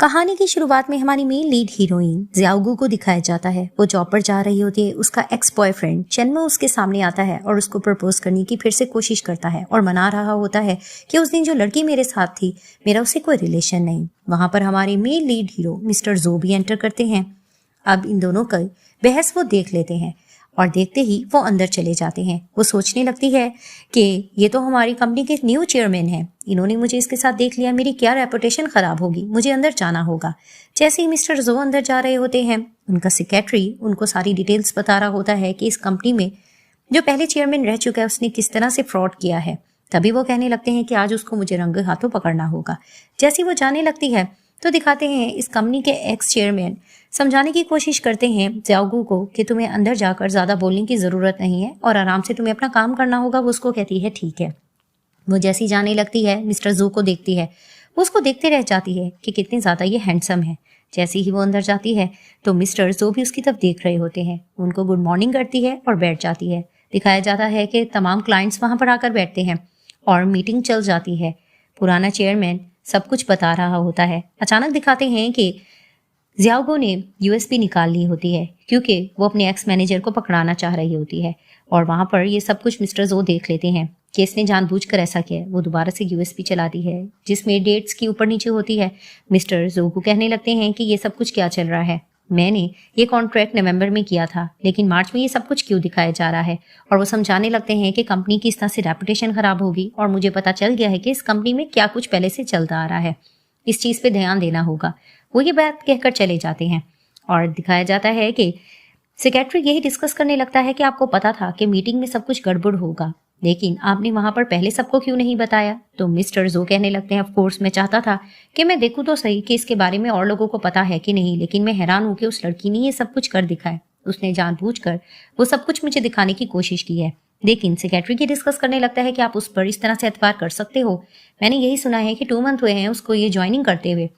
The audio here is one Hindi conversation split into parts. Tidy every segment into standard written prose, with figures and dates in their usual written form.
कहानी की शुरुआत में हमारी मेन लीड हीरोइन जियाओगू को दिखाया जाता है। वो जॉब पर जा रही होती है। उसका एक्स बॉयफ्रेंड चेन्मो उसके सामने आता है और उसको प्रपोज करने की फिर से कोशिश करता है और मना रहा होता है कि उस दिन जो लड़की मेरे साथ थी मेरा उससे कोई रिलेशन नहीं। वहां पर हमारे मेन लीड हीरो मिस्टर जो भी एंटर करते हैं। अब इन दोनों का बहस वो देख लेते हैं और देखते ही वो अंदर चले जाते हैं। वो सोचने लगती है कि ये तो हमारी कंपनी के न्यू चेयरमैन हैं, इन्होंने मुझे इसके साथ देख लिया, मेरी क्या रेपुटेशन खराब होगी, मुझे अंदर जाना होगा। जैसे ही मिस्टर जो अंदर जा रहे होते हैं, उनका सेक्रेटरी उनको सारी डिटेल्स बता रहा होता है कि इस कंपनी में जो पहले चेयरमैन रह चुका है उसने किस तरह से फ्रॉड किया है। तभी वो कहने लगते हैं कि आज उसको मुझे रंगे हाथों पकड़ना होगा। जैसे वो जाने लगती है तो दिखाते हैं इस कंपनी के एक्स चेयरमैन समझाने की कोशिश करते हैं जियाओगू को कि तुम्हें अंदर जाकर ज्यादा बोलने की जरूरत नहीं है और आराम से तुम्हें अपना काम करना होगा। वो उसको कहती है ठीक है। वो जैसी जाने लगती है मिस्टर जू को देखती है। वो उसको देखते रह जाती है कि कितने ज्यादा ये हैंडसम है। जैसे ही वो अंदर जाती है तो मिस्टर जो भी उसकी तरफ देख रहे होते हैं। उनको गुड मॉर्निंग करती है और बैठ जाती है। दिखाया जाता है कि तमाम क्लाइंट्स वहां पर आकर बैठते हैं और मीटिंग चल जाती है। पुराना चेयरमैन सब कुछ बता रहा होता है। अचानक दिखाते हैं कि जियाओगू ने यूएसपी निकाल ली होती है क्योंकि वो अपने एक्स मैनेजर को पकड़ाना चाह रही होती है। और वहां पर ये सब कुछ मिस्टर जो देख लेते हैं कि इसने जानबूझकर ऐसा किया है। वो दोबारा से यूएसपी चलाती है जिसमें डेट्स की ऊपर नीचे होती है। मिस्टर जो को कहने लगते हैं कि ये सब कुछ क्या चल रहा है, मैंने ये कॉन्ट्रैक्ट नवंबर में किया था लेकिन मार्च में ये सब कुछ क्यों दिखाया जा रहा है। और वो समझाने लगते हैं कि कंपनी की इस तरह से रेपुटेशन खराब होगी और मुझे पता चल गया है कि इस कंपनी में क्या कुछ पहले से चलता आ रहा है, इस चीज पे ध्यान देना होगा। वो ये बात कहकर चले जाते हैं और दिखाया जाता है कि सेक्रेटरी यही डिस्कस करने लगता है कि आपको पता था कि मीटिंग में सब कुछ गड़बड़ होगा लेकिन आपने वहां पर पहले सबको क्यों नहीं बताया। तो मिस्टर जो कहने लगते हैं ऑफ कोर्स मैं चाहता था कि मैं देखूं तो सही कि इसके बारे में और लोगों को पता है कि नहीं, लेकिन मैं हैरान हूं कि उस लड़की ने ये सब कुछ कर दिखाया। उसने जानबूझकर वो सब कुछ मुझे दिखाने की कोशिश की है। लेकिन सेक्रेटरी की डिस्कस करने लगता है कि आप उस पर इस तरह से एतबार कर सकते हो। मैंने यही सुना है कि 2 मंथ हुए हैं उसको ये ज्वाइनिंग करते हुए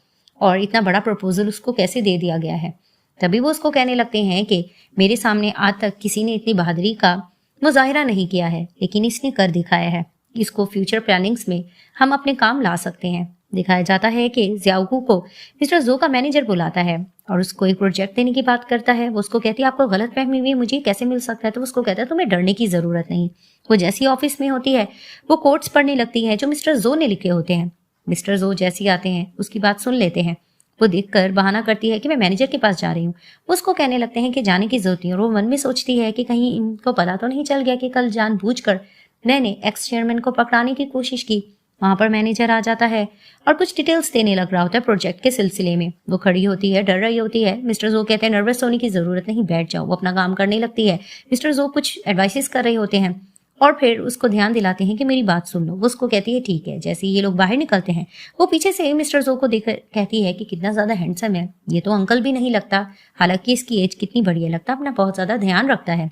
और इतना बड़ा प्रपोजल उसको कैसे दे दिया गया है। तभी वो उसको कहने लगते हैं कि मेरे सामने आज तक किसी ने इतनी बहादुरी का मुजाहिरा नहीं किया है लेकिन इसने कर दिखाया है। इसको फ्यूचर प्लानिंग्स में हम अपने काम ला सकते हैं। दिखाया जाता है कि जियाओगू को मिस्टर जो का मैनेजर बुलाता है और उसको एक प्रोजेक्ट देने की बात करता है। वो उसको कहती है आपको गलत फहमी हुई, मुझे कैसे मिल सकता है। तो उसको कहता है तुम्हें डरने की जरूरत नहीं। वो जैसी ऑफिस में होती है वो कोट्स पढ़ने लगती है जो मिस्टर जो ने लिखे होते हैं। मिस्टर जो जैसे आते हैं उसकी बात सुन लेते हैं। वो देखकर बहाना करती है कि मैं मैनेजर के पास जा रही हूँ। वो उसको कहने लगते हैं कि जाने की जरूरत नहीं। और वो मन में सोचती है कि कहीं इनको पता तो नहीं चल गया कि कल जानबूझकर मैंने एक्स चेयरमैन को पकड़ाने की कोशिश की। वहां पर मैनेजर आ जाता है और कुछ डिटेल्स देने लग रहा होता है प्रोजेक्ट के सिलसिले में। वो खड़ी होती है, डर रही होती है। मिस्टर जो कहते हैं नर्वस होने की जरूरत नहीं, बैठ जाओ। वो अपना काम करने लगती है। मिस्टर जो कुछ एडवाइसेस कर रहे होते हैं और फिर उसको ध्यान दिलाते हैं कि मेरी बात सुन लो। वो उसको कहती है ठीक है। जैसे ये लोग बाहर निकलते हैं वो पीछे से मिस्टर जो को देख कहती है कि कितना ज्यादा हैंडसम है, ये तो अंकल भी नहीं लगता, हालांकि इसकी एज कितनी बड़ी है, लगता अपना बहुत ज्यादा ध्यान रखता है।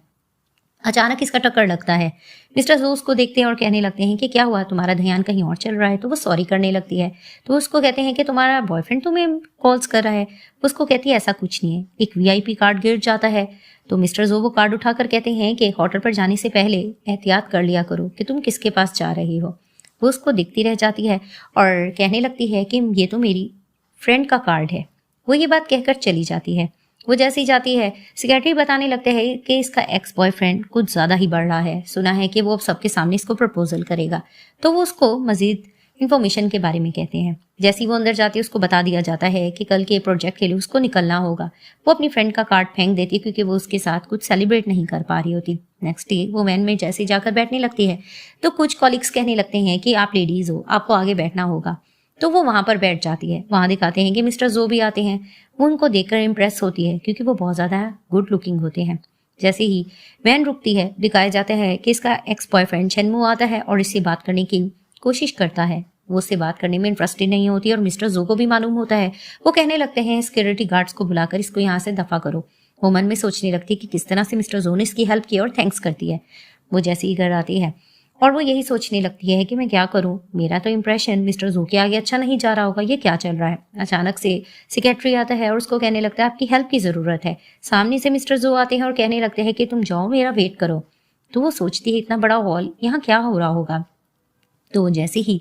अचानक इसका टक्कर लगता है। मिस्टर जो उसको देखते हैं और कहने लगते हैं कि क्या हुआ, तुम्हारा ध्यान कहीं और चल रहा है। तो वो सॉरी करने लगती है। तो उसको कहते हैं कि तुम्हारा बॉयफ्रेंड तुम्हें कॉल्स कर रहा है। उसको कहती है ऐसा कुछ नहीं है। एक वीआईपी कार्ड गिर जाता है तो मिस्टर जो वो कार्ड उठाकर कहते हैं कि होटल पर जाने से पहले एहतियात कर लिया करो कि तुम किसके पास जा रही हो। वो उसको दिखती रह जाती है और कहने लगती है कि ये तो मेरी फ्रेंड का कार्ड है। वो ये बात कहकर चली जाती है। वो जैसे ही जाती है सेक्रेटरी बताने लगते हैं कि इसका एक्स बॉयफ्रेंड कुछ ज्यादा ही बढ़ रहा है। सुना है कि वो अब सबके सामने इसको प्रपोजल करेगा। तो वो उसको मजीद इन्फॉर्मेशन के बारे में कहते हैं। जैसे ही वो अंदर जाती है उसको बता दिया जाता है कि कल के प्रोजेक्ट के लिए उसको निकलना होगा। वो अपनी फ्रेंड का कार्ड फेंक देती है क्योंकि वो उसके साथ कुछ सेलिब्रेट नहीं कर पा रही होती। नेक्स्ट डे वो वैन में जैसे जाकर बैठने लगती है तो कुछ कॉलिग्स कहने लगते हैं कि आप लेडीज हो, आपको आगे बैठना होगा। तो वो वहां पर बैठ जाती है। वहां दिखाते हैं कि मिस्टर जो भी आते हैं। वो उनको देखकर इम्प्रेस होती है क्योंकि वो बहुत ज्यादा गुड लुकिंग होते हैं। जैसे ही वैन रुकती है दिखाया जाता है कि इसका एक्स बॉयफ्रेंड चेन्मो आता है और इससे बात करने की कोशिश करता है। वो उससे बात करने में इंटरेस्टेड नहीं होती और मिस्टर जो को भी मालूम होता है। वो कहने लगते हैं सिक्योरिटी गार्ड्स को बुलाकर इसको यहाँ से दफा करो। वो मन में सोचने लगती है कि किस तरह से मिस्टर जो ने इसकी हेल्प की और थैंक्स करती है। वो जैसे ही घर आती है और वो यही सोचने लगती है कि मैं क्या करूं, मेरा तो इंप्रेशन मिस्टर जो के आगे अच्छा नहीं जा रहा होगा, ये क्या चल रहा है। अचानक से सेक्रेटरी आता है और उसको कहने लगता है आपकी हेल्प की जरूरत है। सामने से मिस्टर जो आते हैं और कहने लगते हैं कि तुम जाओ मेरा वेट करो। तो वो सोचती है इतना बड़ा हॉल, यहाँ क्या हो रहा होगा। तो जैसे ही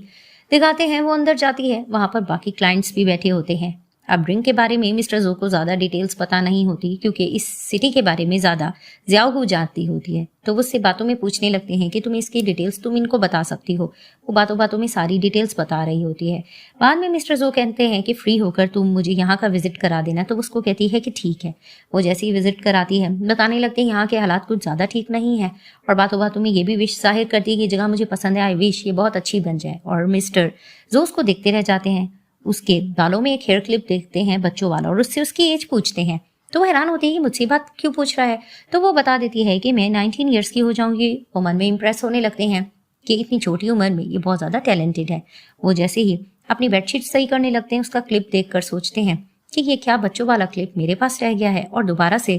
दिखाते हैं वो अंदर जाती है, वहां पर बाकी क्लाइंट्स भी बैठे होते हैं। अब ड्रिंक के बारे में मिस्टर जो को ज़्यादा डिटेल्स पता नहीं होती, क्योंकि इस सिटी के बारे में ज़्यादा ज़ियाओगू जानती होती है। तो वो उससे बातों में पूछने लगते हैं कि तुम इसकी डिटेल्स तुम इनको बता सकती हो। वो बातों बातों में सारी डिटेल्स बता रही होती है। बाद में मिस्टर जो कहते हैं कि फ्री होकर तुम मुझे यहाँ का विजिट करा देना। तो उसको कहती है कि ठीक है। वो जैसे ही विजिट कराती है बताने लगते हैं यहाँ के हालात कुछ ज़्यादा ठीक नहीं है, और बातों बातों में ये भी विश जाहिर करती है कि जगह मुझे पसंद है, आई विश ये बहुत अच्छी बन जाए। और मिस्टर जो उसको देखते रह जाते हैं। उसके बालों में एक हेयर क्लिप देखते हैं बच्चों वाला, और उससे उसकी एज पूछते हैं। तो वो हैरान होती है कि मुझसे बात क्यों पूछ रहा है। तो वो बता देती है कि मैं 19 ईयर्स की हो जाऊंगी। वो मन में इंप्रेस होने लगते हैं कि इतनी छोटी उम्र में ये बहुत ज़्यादा टैलेंटेड है। वो जैसे ही अपनी बेडशीट सही करने लगते हैं, उसका क्लिप देखकर सोचते हैं कि ये क्या बच्चों वाला क्लिप मेरे पास रह गया है, और दोबारा से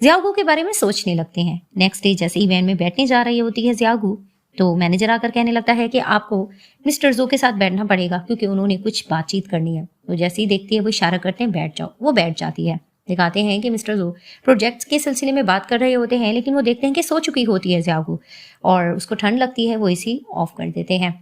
ज़ियाओगू के बारे में सोचने लगते हैं। नेक्स्ट डे जैसे ही वैन में बैठने जा रही होती है ज़ियाओगू, तो मैनेजर आकर कहने लगता है कि आपको मिस्टर जो के साथ बैठना पड़ेगा, क्योंकि उन्होंने कुछ बातचीत करनी है। तो जैसे ही देखती है वो इशारा करते हैं बैठ जाओ। वो बैठ जाती है। दिखाते हैं कि मिस्टर जो प्रोजेक्ट्स के सिलसिले में बात कर रहे होते हैं, लेकिन वो देखते हैं कि सो चुकी होती है ज़ियाओगू, और उसको ठंड लगती है। वो एसी ऑफ कर देते हैं।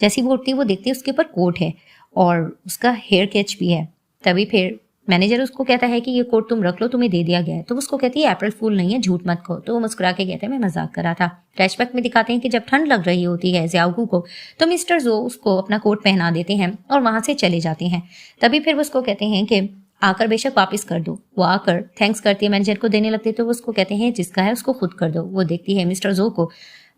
जैसी वो उठती है वो देखती है उसके ऊपर कोट है और उसका हेयर कैच भी है। तभी फिर मैनेजर उसको कहता है कि ये कोट तुम रख लो, तुम्हें दे दिया गया है। तो उसको कहती है अप्रैल फूल नहीं है, झूठ मत कहो। तो वो मुस्कुरा के कहते हैं मैं मजाक कर रहा था। फ्लैशबैक में दिखाते हैं कि जब ठंड लग रही होती है ज़ियाओगू को, तो मिस्टर जो उसको अपना कोट पहना देते हैं और वहां से चले जाते हैं। तभी फिर वो उसको कहते हैं कि आकर बेशक वापस कर दो। वो आकर थैंक्स करती है, मैनेजर को देने लगते, तो वो उसको कहते हैं जिसका है उसको खुद कर दो। वो देखती है मिस्टर जो को,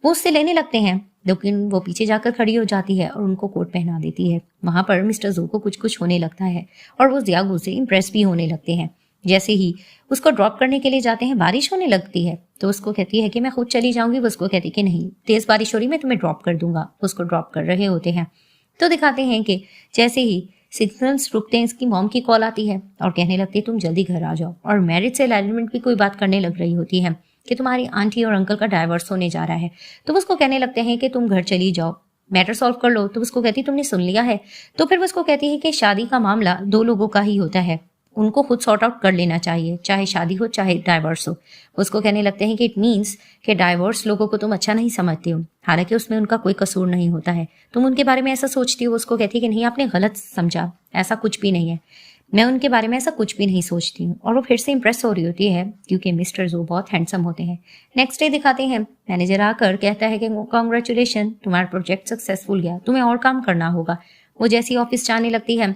वो उससे लेने लगते हैं, लेकिन वो पीछे जाकर खड़ी हो जाती है और उनको कोट पहना देती है। वहां पर मिस्टर जो को कुछ कुछ होने लगता है और वो ज़ियाओगू से इम्प्रेस भी होने लगते हैं। जैसे ही उसको ड्रॉप करने के लिए जाते हैं, बारिश होने लगती है। तो उसको कहती है कि मैं खुद चली जाऊंगी। वो उसको कहती है कि नहीं, तेज बारिश हो रही, मैं तुम्हें ड्रॉप कर दूंगा। उसको ड्रॉप कर रहे होते हैं। तो दिखाते हैं कि जैसे ही सिग्नल्स रुकते हैं, इसकी मॉम की कॉल आती है और कहने लगती है तुम जल्दी घर आ जाओ। और मैरिज से अलाइनमेंट की कोई बात करने लग रही होती है कि तुम्हारी आंटी और अंकल का डाइवर्स होने जा रहा है। तो वो उसको कहने लगते हैं कि तुम घर चली जाओ, मैटर सॉल्व कर लो। तो उसको कहती तुमने सुन लिया है। तो फिर वो उसको कहती है कि शादी का मामला दो लोगों का ही होता है, उनको खुद सॉर्ट आउट कर लेना चाहिए, चाहे शादी हो चाहे डाइवर्स हो। उसको कहने लगते हैं कि इट मीन्स कि डाइवर्स लोगों को तुम अच्छा नहीं समझते हो, हालांकि उसमें उनका कोई कसूर नहीं होता है, तुम उनके बारे में ऐसा सोचती हो। उसको कहती है कि नहीं, आपने गलत समझा, ऐसा कुछ भी नहीं है, मैं उनके बारे में ऐसा कुछ भी नहीं सोचती हूँ। और वो फिर से इंप्रेस हो रही होती है क्योंकि मिस्टर जो बहुत हैंडसम होते हैं। नेक्स्ट डे दिखाते हैं, मैनेजर आकर कहता है कि कॉन्ग्रेचुलेशन, तुम्हारा प्रोजेक्ट सक्सेसफुल गया, तुम्हें और काम करना होगा। वो जैसी ऑफिस जाने लगती है,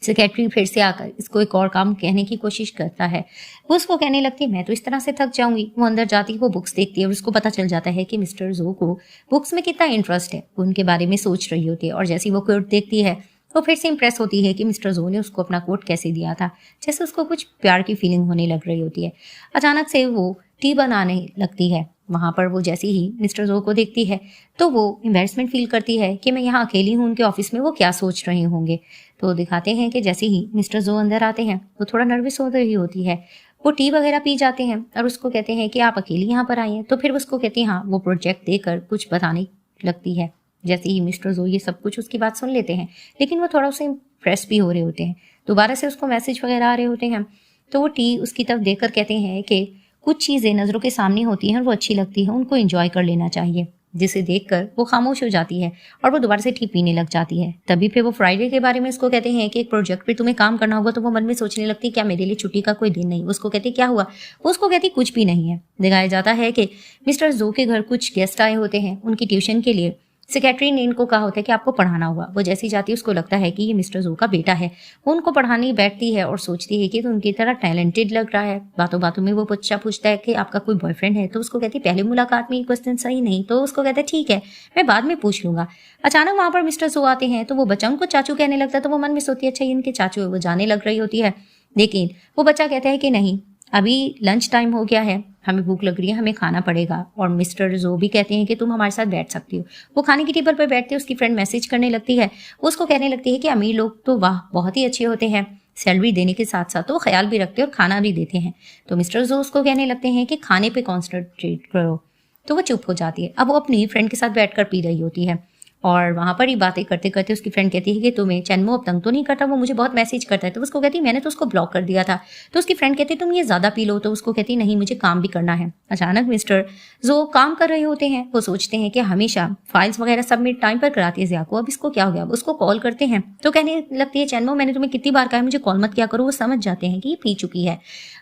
सेक्रेटरी फिर से आकर इसको एक और काम कहने की कोशिश करता है। वो उसको कहने लगती है मैं तो इस तरह से थक जाऊंगी। वो अंदर जाती है, वो बुक्स देखती है और उसको पता चल जाता है कि मिस्टर जो को बुक्स में कितना इंटरेस्ट है। वो उनके बारे में सोच रही होती है और जैसी वो कोट देखती है वो फिर से इंप्रेस होती है कि मिस्टर जो ने उसको अपना कोट कैसे दिया था, जैसे उसको कुछ प्यार की फीलिंग होने लग रही होती है। अचानक से वो टी बनाने लगती है। वहां पर वो जैसे ही मिस्टर जो को देखती है तो वो एम्बैरेसमेंट फील करती है कि मैं यहाँ अकेली हूँ, उनके ऑफिस में वो क्या सोच रहे होंगे। तो दिखाते हैं कि जैसे ही मिस्टर जो अंदर आते हैं वो थोड़ा नर्वस हो रही होती है। वो टी वगैरह पी जाते हैं और उसको कहते हैं कि आप अकेली यहाँ पर आई हैं। तो फिर उसको कहती है हाँ। वो प्रोजेक्ट देकर कुछ बताने लगती है। जैसे ही मिस्टर जो ये सब कुछ उसकी बात सुन लेते हैं, लेकिन वो थोड़ा उसे इम्प्रेस भी हो रहे होते हैं। दोबारा से उसको मैसेज वगैरह आ रहे होते हैं। तो वो टी उसकी तरफ देखकर कहते हैं कि कुछ चीज़ें नज़रों के सामने होती हैं और वो अच्छी लगती हैं, उनको एंजॉय कर लेना चाहिए। जिसे देखकर वो खामोश हो जाती है और वो दोबारा से टी पीने लग जाती है। तभी फिर वो फ्राइडे के बारे में उसको कहते हैं कि एक प्रोजेक्ट पे तुम्हें काम करना होगा। तो वो मन में सोचने लगती है क्या मेरे लिए छुट्टी का कोई दिन नहीं। उसको कहती क्या हुआ। वो उसको कहती कुछ भी नहीं है। दिखाया जाता है कि मिस्टर जो के घर कुछ गेस्ट आए होते हैं उनकी ट्यूशन के लिए। सेक्रेटरी ने इनको कहा होता है कि आपको पढ़ाना होगा। वो जैसी जाती है उसको लगता है कि ये मिस्टर जो का बेटा है। वो उनको पढ़ाने बैठती है और सोचती है कि तो उनकी तरह टैलेंटेड लग रहा है। बातों बातों में वो बच्चा पूछता है कि आपका कोई बॉयफ्रेंड है। तो उसको कहती है पहले मुलाकात में ये क्वेश्चन सही नहीं। तो उसको कहता है ठीक है, मैं बाद में पूछ लूंगा। अचानक वहां पर मिस्टर जो आते हैं तो वो बच्चा उनको चाचू कहने लगता है। तो वो मन में सोचती है अच्छा ये इनके चाचू है। वो जाने लग रही होती है, लेकिन वो बच्चा कहता है कि नहीं, अभी लंच टाइम हो गया है, हमें भूख लग रही है, हमें खाना पड़ेगा। और मिस्टर जो भी कहते हैं कि तुम हमारे साथ बैठ सकती हो। वो खाने की टेबल पर बैठते, उसकी फ्रेंड मैसेज करने लगती है। वो उसको कहने लगती है कि अमीर लोग तो वाह बहुत ही अच्छे होते हैं, सैलरी देने के साथ साथ वो ख्याल भी रखते हैं और खाना भी देते हैं। तो मिस्टर जो उसको कहने लगते हैं कि खाने पे कॉन्सेंट्रेट करो। तो वो चुप हो जाती है। अब वो अपनी फ्रेंड के साथ बैठकर पी रही होती है। और वहाँ पर ही बातें करते करते उसकी फ्रेंड कहती है कि तुम्हें चैनमो अब तंग तो नहीं करता, वो मुझे बहुत मैसेज करता है। तो उसको कहती है मैंने तो उसको ब्लॉक कर दिया था। तो उसकी फ्रेंड कहती है तुम ये ज़्यादा पी लो। तो उसको कहती है नहीं, मुझे काम भी करना है। अचानक मिस्टर जो काम कर रहे होते हैं, वो सोचते हैं कि हमेशा फाइल्स वगैरह सबमिट टाइम पर कराती है ज़िया को, अब इसको क्या हो गया। उसको कॉल करते हैं तो कहने लगती है चैनमो मैंने तुम्हें कितनी बार कहा है मुझे कॉल मत किया करो। वो समझ जाते हैं कि ये पी चुकी है।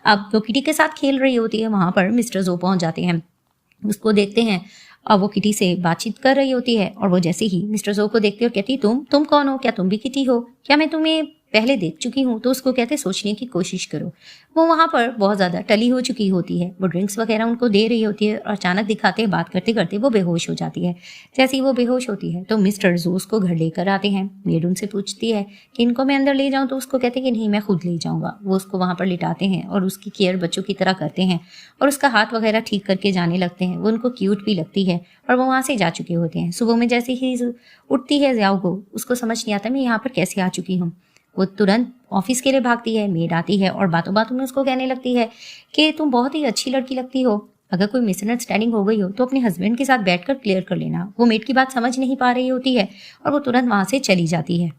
अब वो किटी के साथ खेल रही होती है, वहाँ पर मिस्टर जो पहुँच जाते हैं, उसको देखते हैं। अब वो किटी से बातचीत कर रही होती है और वो जैसे ही मिस्टर जो को देखती है और कहती है तुम कौन हो, क्या तुम भी किटी हो, क्या मैं तुम्हें पहले देख चुकी हूँ। तो उसको कहते सोचने की कोशिश करो। वो वहाँ पर बहुत ज़्यादा टली हो चुकी होती है, वो ड्रिंक्स वगैरह उनको दे रही होती है और अचानक दिखाते हैं बात करते करते वो बेहोश हो जाती है। जैसे ही वो बेहोश होती है तो मिस्टर जो उसको घर लेकर आते हैं। मेड उनसे पूछती है कि इनको मैं अंदर ले जाऊँ, तो उसको कहते हैं कि नहीं मैं खुद ले जाऊँगा। वो उसको वहाँ पर लिटाते हैं और उसकी केयर बच्चों की तरह करते हैं और उसका हाथ वगैरह ठीक करके जाने लगते हैं। वो उनको क्यूट भी लगती है और वो वहाँ से जा चुके होते हैं। सुबह में जैसे ही उठती है ज़ियाओ को, उसको समझ नहीं आता मैं यहाँ पर कैसे आ चुकी हूँ। वो तुरंत ऑफिस के लिए भागती है। मेड आती है और बातों बातों में उसको कहने लगती है कि तुम बहुत ही अच्छी लड़की लगती हो, अगर कोई मिसअंडरस्टैंडिंग हो गई हो तो अपने हस्बैंड के साथ बैठकर क्लियर कर लेना। वो मेड की बात समझ नहीं पा रही होती है और वो तुरंत वहां से चली जाती है।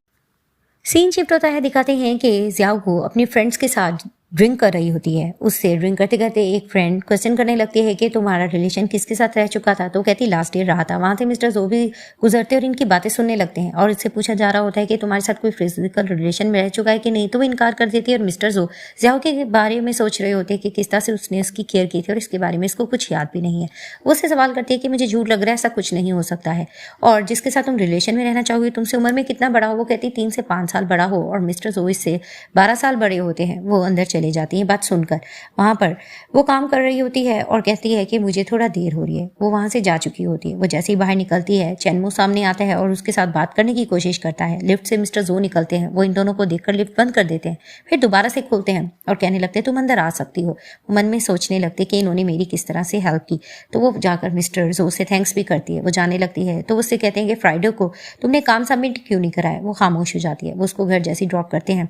सीन शिफ्ट होता है, दिखाते हैं कि ज़ियाओ को अपने फ्रेंड्स के साथ ड्रिंक कर रही होती है। उससे ड्रिंक करते करते एक फ्रेंड क्वेश्चन करने लगती है कि तुम्हारा रिलेशन किसके साथ रह चुका था। तो कहती लास्ट ईयर रहा था। वहाँ से मिस्टर जो भी गुजरते और इनकी बातें सुनने लगते हैं और इससे पूछा जा रहा होता है कि तुम्हारे साथ कोई फिजिकल रिलेशन में रह चुका है कि नहीं। तो वो इनकार कर देती है और मिस्टर जो ज़ियाओ के बारे में सोच रहे होते हैं कि किस तरह से उसने उसकी केयर की थी और इसके बारे में इसको कुछ याद भी नहीं है। वो उससे सवाल करती है कि मुझे झूठ लग रहा है, ऐसा कुछ नहीं हो सकता है, और जिसके साथ तुम रिलेशन में रहना चाहोगे तुमसे उम्र में कितना बड़ा हो। वो कहती 3 से 5 साल बड़ा हो और मिस्टर जो इससे 12 साल बड़े होते हैं। वो अंदर चले जाती हैं बात सुनकर। वहाँ पर वो काम कर रही होती है और कहती है कि मुझे थोड़ा देर हो रही है। वो वहाँ से जा चुकी होती है। वो जैसे ही बाहर निकलती है चैनमो सामने आता है और उसके साथ बात करने की कोशिश करता है। लिफ्ट से मिस्टर जो निकलते हैं, वो इन दोनों को देखकर लिफ्ट बंद कर देते हैं, फिर दोबारा से खोलते हैं और कहने लगते हैं तुम अंदर आ सकती हो। वो मन में सोचने लगते कि इन्होंने मेरी किस तरह से हेल्प की। तो वो जाकर मिस्टर जो से थैंक्स भी करती है। वो जाने लगती है तो उससे कहते हैं कि फ्राइडे को तुमने काम सबमिट क्यों नहीं कराया। वो खामोश हो जाती है। वो उसको घर जैसे ड्रॉप करते हैं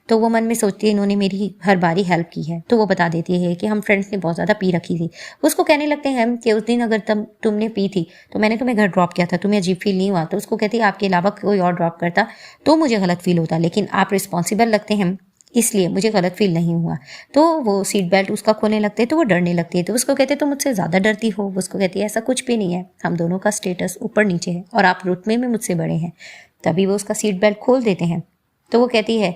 तो वो मन में सोचती है इन्होंने मेरी हर बारी हेल्प की है। तो वो बता देती है कि हम फ्रेंड्स ने बहुत ज़्यादा पी रखी थी। उसको कहने लगते हैं कि उस दिन अगर तुमने पी थी तो मैंने तुम्हें घर ड्रॉप किया था, तुम्हें अजीब फील नहीं हुआ। तो उसको कहती है आपके अलावा कोई और ड्रॉप करता तो मुझे गलत फील होता, लेकिन आप रिस्पॉन्सिबल लगते हैं इसलिए मुझे गलत फील नहीं हुआ। तो वो सीट बेल्ट उसका खोलने लगते हैं तो वो डरने लगती है। तो उसको कहते तुम मुझसे ज़्यादा डरती हो। उसको कहती है ऐसा कुछ भी नहीं है, हम दोनों का स्टेटस ऊपर नीचे है और आप रुतबे में मुझसे बड़े हैं। तभी वो उसका सीट बेल्ट खोल देते हैं। तो वो कहती है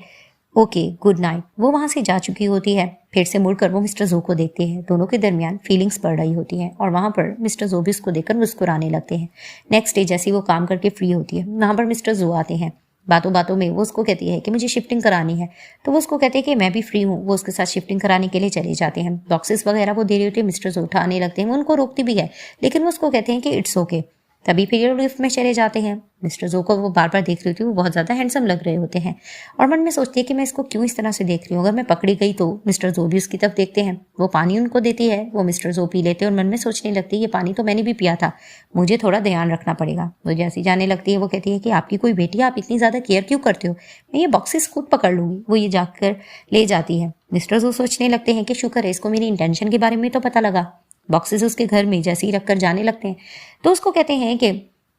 ओके गुड नाइट। वो वहाँ से जा चुकी होती है। फिर से मुड़कर वो मिस्टर जो को देखती है। दोनों के दरमियान फीलिंग्स बढ़ रही होती हैं और वहाँ पर मिस्टर जो भी उसको देखकर मुस्कुराने लगते हैं। नेक्स्ट डे जैसे वो काम करके फ्री होती है, वहाँ पर मिस्टर जो आते हैं। बातों बातों में वो उसको कहती है कि मुझे शिफ्टिंग करानी है। तो वो उसको कहते हैं कि मैं भी फ्री हूँ। वो उसके साथ शिफ्टिंग कराने के लिए चले जाते हैं। बॉक्सेस वगैरह वो दे रही होती है, मिस्टर जो उठाने लगते हैं। वो उनको रोकती भी है लेकिन वो उसको कहते हैं कि इट्स ओके। तभी फिर लिफ्ट में चले जाते हैं। मिस्टर जो को वो बार बार देख रही होती है। वो बहुत ज़्यादा हैंडसम लग रहे होते हैं और मन में सोचती है कि मैं इसको क्यों इस तरह से देख रही हूँ, अगर मैं पकड़ी गई तो। मिस्टर जो भी उसकी तरफ देखते हैं। वो पानी उनको देती है। वो मिस्टर जो पी लेते हैं और मन में सोचने लगती है ये पानी तो मैंने भी पिया था, मुझे थोड़ा ध्यान रखना पड़ेगा। वो जैसी जाने लगती है वो कहती है कि आपकी कोई बेटी है, आप इतनी ज़्यादा केयर क्यों करते हो, मैं ये बॉक्सेस खुद पकड़ लूँगी। वो ये जाकर ले जाती है। मिस्टर जो सोचने लगते हैं कि शुक्र है इसको मेरी इंटेंशन के बारे में तो पता लगा। बॉक्सेस उसके घर में जैसे ही रखकर जाने लगते हैं तो उसको कहते हैं कि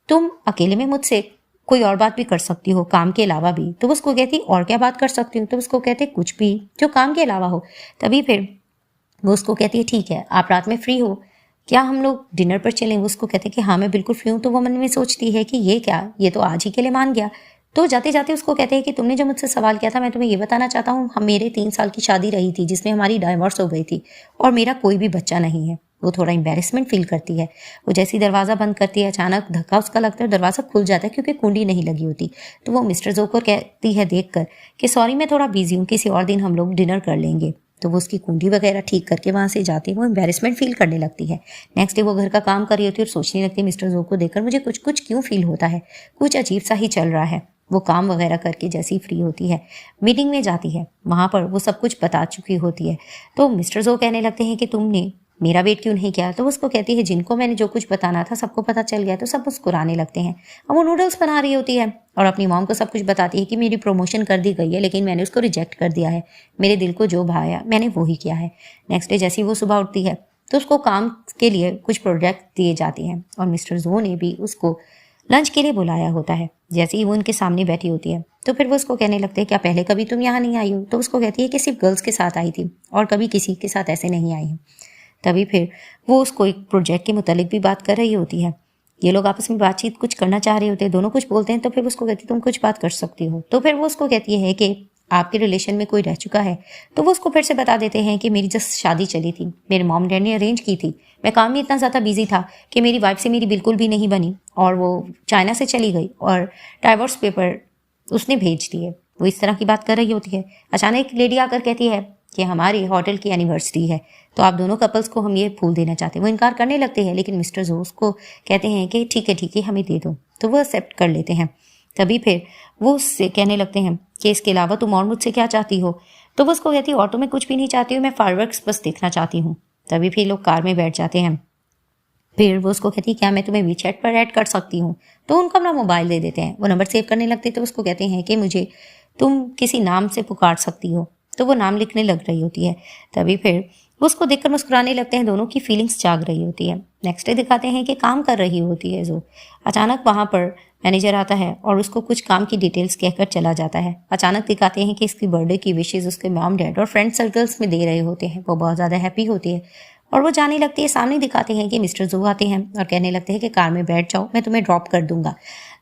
तुम अकेले में मुझसे कोई और बात भी कर सकती हो काम के अलावा भी। तो उसको कहती और क्या बात कर सकती हूँ। तो उसको कहते कुछ भी जो काम के अलावा हो। तभी फिर वो उसको कहती है ठीक है आप रात में फ्री हो, क्या हम लोग डिनर पर चलें। वो उसको कहते कि हाँ मैं बिल्कुल फ्री हूँ। तो वो मन में सोचती है कि ये क्या, ये तो आज ही के लिए मान गया। तो जाते जाते उसको कहते हैं कि तुमने जो मुझसे सवाल किया था मैं तुम्हें ये बताना चाहता हूँ, हम मेरे 3 साल की शादी रही थी जिसमें हमारी डाइवोर्स हो गई थी और मेरा कोई भी बच्चा नहीं है। वो थोड़ा एम्बेरसमेंट फील करती है। वो जैसी दरवाज़ा बंद करती है अचानक धक्का उसका लगता है, दरवाज़ा खुल जाता है क्योंकि कुंडी नहीं लगी होती। तो वो मिस्टर जो को कहती है देखकर कि सॉरी मैं थोड़ा बिजी हूँ, किसी और दिन हम लोग डिनर कर लेंगे। तो वो उसकी कुंडी वगैरह ठीक करके वहाँ से जाती है। वो एम्बेरसमेंट फील करने लगती है। नेक्स्ट डे वो घर का काम कर रही होती है और सोचने लगती है मिस्टर जो को देखकर मुझे कुछ कुछ क्यों फील होता है, कुछ अजीब सा ही चल रहा है। वो काम वगैरह करके जैसी फ्री होती है मीटिंग में जाती है। वहाँ पर वो सब कुछ बता चुकी होती है। तो मिस्टर जो कहने लगते हैं कि तुमने मेरा वेट क्यों नहीं किया। तो उसको कहती है जिनको मैंने जो कुछ बताना था सबको पता चल गया। तो सब मुस्कुराने लगते हैं। अब वो नूडल्स बना रही होती है और अपनी मॉम को सब कुछ बताती है कि मेरी प्रमोशन कर दी गई है लेकिन मैंने उसको रिजेक्ट कर दिया है, मेरे दिल को जो भाया मैंने वो ही किया है। नेक्स्ट डे जैसे ही वो सुबह उठती है तो उसको काम के लिए कुछ प्रोजेक्ट दिए जाते हैं और मिस्टर जो ने भी उसको लंच के लिए बुलाया होता है। जैसे ही वो उनके सामने बैठी होती है तो फिर वो उसको कहने लगते हैं क्या पहले कभी तुम यहाँ नहीं आई हो? तो उसको कहती है कि सिर्फ गर्ल्स के साथ आई थी और कभी किसी के साथ ऐसे नहीं आई हूँ। तभी फिर वो उसको एक प्रोजेक्ट के मुतालिक भी बात कर रही होती है। ये लोग आपस में बातचीत कुछ करना चाह रहे होते हैं, दोनों कुछ बोलते हैं। तो फिर उसको कहती है तुम कुछ बात कर सकती हो। तो फिर वो उसको कहती है कि आपके रिलेशन में कोई रह चुका है। तो वो उसको फिर से बता देते हैं कि मेरी जस्ट शादी चली थी, मेरे मॉम डैड ने अरेंज की थी। मैं काम में इतना ज़्यादा बिजी था कि मेरी वाइफ से मेरी बिल्कुल भी नहीं बनी और वो चाइना से चली गई और डाइवोर्स पेपर उसने भेज दिए। वो इस तरह की बात कर रही होती है। अचानक एक लेडी आकर कहती है कि हमारी होटल की एनिवर्सरी है तो आप दोनों कपल्स को हम ये फूल देना चाहते हैं। वो इनकार करने लगते हैं, लेकिन मिस्टर जो उसको कहते हैं कि ठीक है हमें दे दो। तो वो एक्सेप्ट कर लेते हैं। तभी फिर वो उससे कहने लगते हैं कि इसके अलावा तुम और मुझसे क्या चाहती हो? तो वो उसको कहती है और तो मैं कुछ भी नहीं चाहती हूँ, मैं फायरवर्क्स बस देखना चाहती हूँ। तभी फिर लोग कार में बैठ जाते हैं। फिर वो उसको कहती है क्या मैं तुम्हें वीचैट पर ऐड कर सकती हूँ? तो उनको अपना मोबाइल दे देते हैं। वो नंबर सेव करने लगते हैं तो उसको कहते हैं कि मुझे तुम किसी नाम से पुकार सकती हो। तो वो नाम लिखने लग रही होती है। तभी फिर वो उसको देखकर मुस्कुराने लगते हैं। दोनों की फीलिंग्स जाग रही होती है। नेक्स्ट डे दिखाते हैं कि काम कर रही होती है जो। अचानक वहाँ पर मैनेजर आता है और उसको कुछ काम की डिटेल्स कहकर चला जाता है। अचानक दिखाते हैं कि इसकी बर्थडे की विशेज़ उसके मॉम डैड और फ्रेंड सर्कल्स में दे रहे होते हैं। वो बहुत ज़्यादा हैप्पी होती है और वो जाने लगती है। सामने दिखाते हैं कि मिस्टर जू आते हैं और कहने लगते हैं कि कार में बैठ जाओ, मैं तुम्हें ड्रॉप कर दूंगा।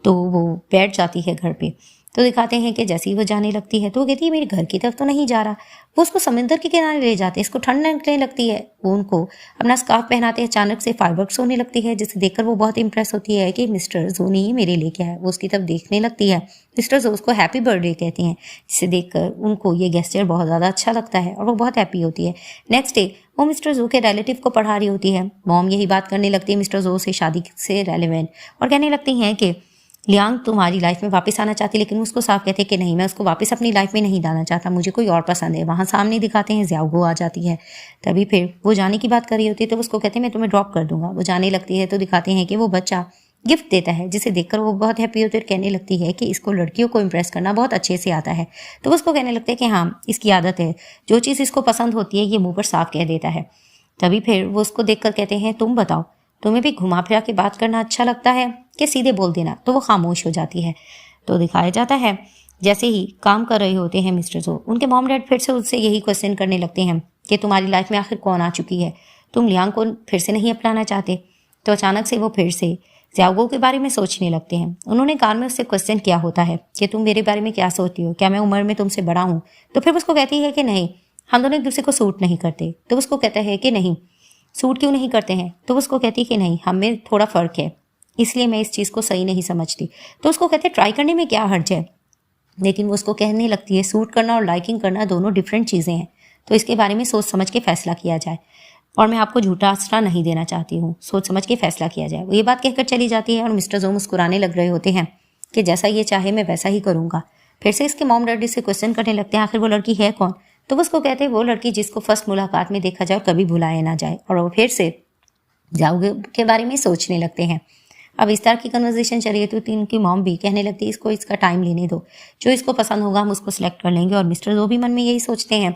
तो वो बैठ जाती है घर पे। तो दिखाते हैं कि जैसे ही वो जाने लगती है तो वो कहती है मेरे घर की तरफ तो नहीं जा रहा। वो उसको समंदर के किनारे ले जाते हैं। इसको ठंड लगने लगती है। वो उनको अपना स्कार्फ पहनाते हैं। अचानक से फायरवर्क्स होने लगती है, जिसे देखकर वो बहुत इंप्रेस होती है कि मिस्टर जो ने ही मेरे लिए क्या है। वो उसकी तरफ देखने लगती है। मिस्टर जो उसको हैप्पी बर्थडे कहती हैं, जिसे देखकर उनको ये गेस्चर बहुत ज़्यादा अच्छा लगता है और वो बहुत हैप्पी होती है। नेक्स्ट डे वो मिस्टर जो के रिलेटिव को पढ़ा रही होती है। मॉम यही बात करने लगती है मिस्टर जो से शादी से रेलेवेंट और कहने लगती हैं कि लियांग तुम्हारी लाइफ में वापस आना चाहती, लेकिन उसको साफ कहते हैं कि नहीं, मैं उसको वापस अपनी लाइफ में नहीं डालना चाहता, मुझे कोई और पसंद है। वहाँ सामने दिखाते हैं ज़ियाओगो आ जाती है। तभी फिर वो जाने की बात कर रही होती है तो उसको कहते हैं मैं तुम्हें ड्रॉप कर दूंगा। वो जाने लगती है तो दिखाते हैं कि वो बच्चा गिफ्ट देता है, जिसे देखकर वो बहुत हैप्पी होती है और कहने लगती है कि इसको लड़कियों को इम्प्रेस करना बहुत अच्छे से आता है। तो वो उसको कहने लगते हैं कि हाँ, इसकी आदत है, जो चीज़ इसको पसंद होती है ये मुँह पर साफ कह देता है। तभी फिर वो उसको देखकर कहते हैं तुम बताओ, तुम्हें भी घुमा फिरा के बात करना अच्छा लगता है कि सीधे बोल देना? तो वो खामोश हो जाती है। तो दिखाया जाता है जैसे ही काम कर रहे होते हैं मिस्टर जो, उनके मॉम डैड फिर से उससे यही क्वेश्चन करने लगते हैं कि तुम्हारी लाइफ में आखिर कौन आ चुकी है, तुम लियांग को फिर से नहीं अपनाना चाहते? तो अचानक से वो फिर से ज़ियाओगो के बारे में सोचने लगते हैं। उन्होंने कार में उससे क्वेश्चन किया होता है कि तुम मेरे बारे में क्या सोचती हो, क्या मैं उम्र में तुमसे बड़ा हूँ? तो फिर उसको कहती है कि नहीं, हम दोनों एक दूसरे को सूट नहीं करते। तो उसको कहता है कि नहीं, सूट क्यों नहीं करते हैं? तो उसको कहती है कि नहीं, हम में थोड़ा फ़र्क है, इसलिए मैं इस चीज़ को सही नहीं समझती। तो उसको कहते हैं ट्राई करने में क्या हर्ज है? लेकिन वो उसको कहने लगती है सूट करना और लाइकिंग करना दोनों डिफरेंट चीज़ें हैं, तो इसके बारे में सोच समझ के फैसला किया जाए और मैं आपको झूठा आसरा नहीं देना चाहती हूँ, सोच समझ के फैसला किया जाए। वो ये बात कहकर चली जाती है और मिस्टर जो मुस्कुराने लग रहे होते हैं कि जैसा ये चाहे मैं वैसा ही करूँगा। फिर से इसके मॉम डैडी से क्वेश्चन करने लगते हैं आखिर वो लड़की है कौन? तो उसको कहते हैं वो लड़की जिसको फर्स्ट मुलाकात में देखा जाए और कभी भुलाया ना जाए। और वो फिर से जाओगे के बारे में सोचने लगते हैं। अब इस तरह की कन्वर्सेशन चल रही है तो इनकी मॉम भी कहने लगती है इसको इसका टाइम लेने दो, जो इसको पसंद होगा हम उसको सिलेक्ट कर लेंगे। और मिस्टर जो भी मन में यही सोचते हैं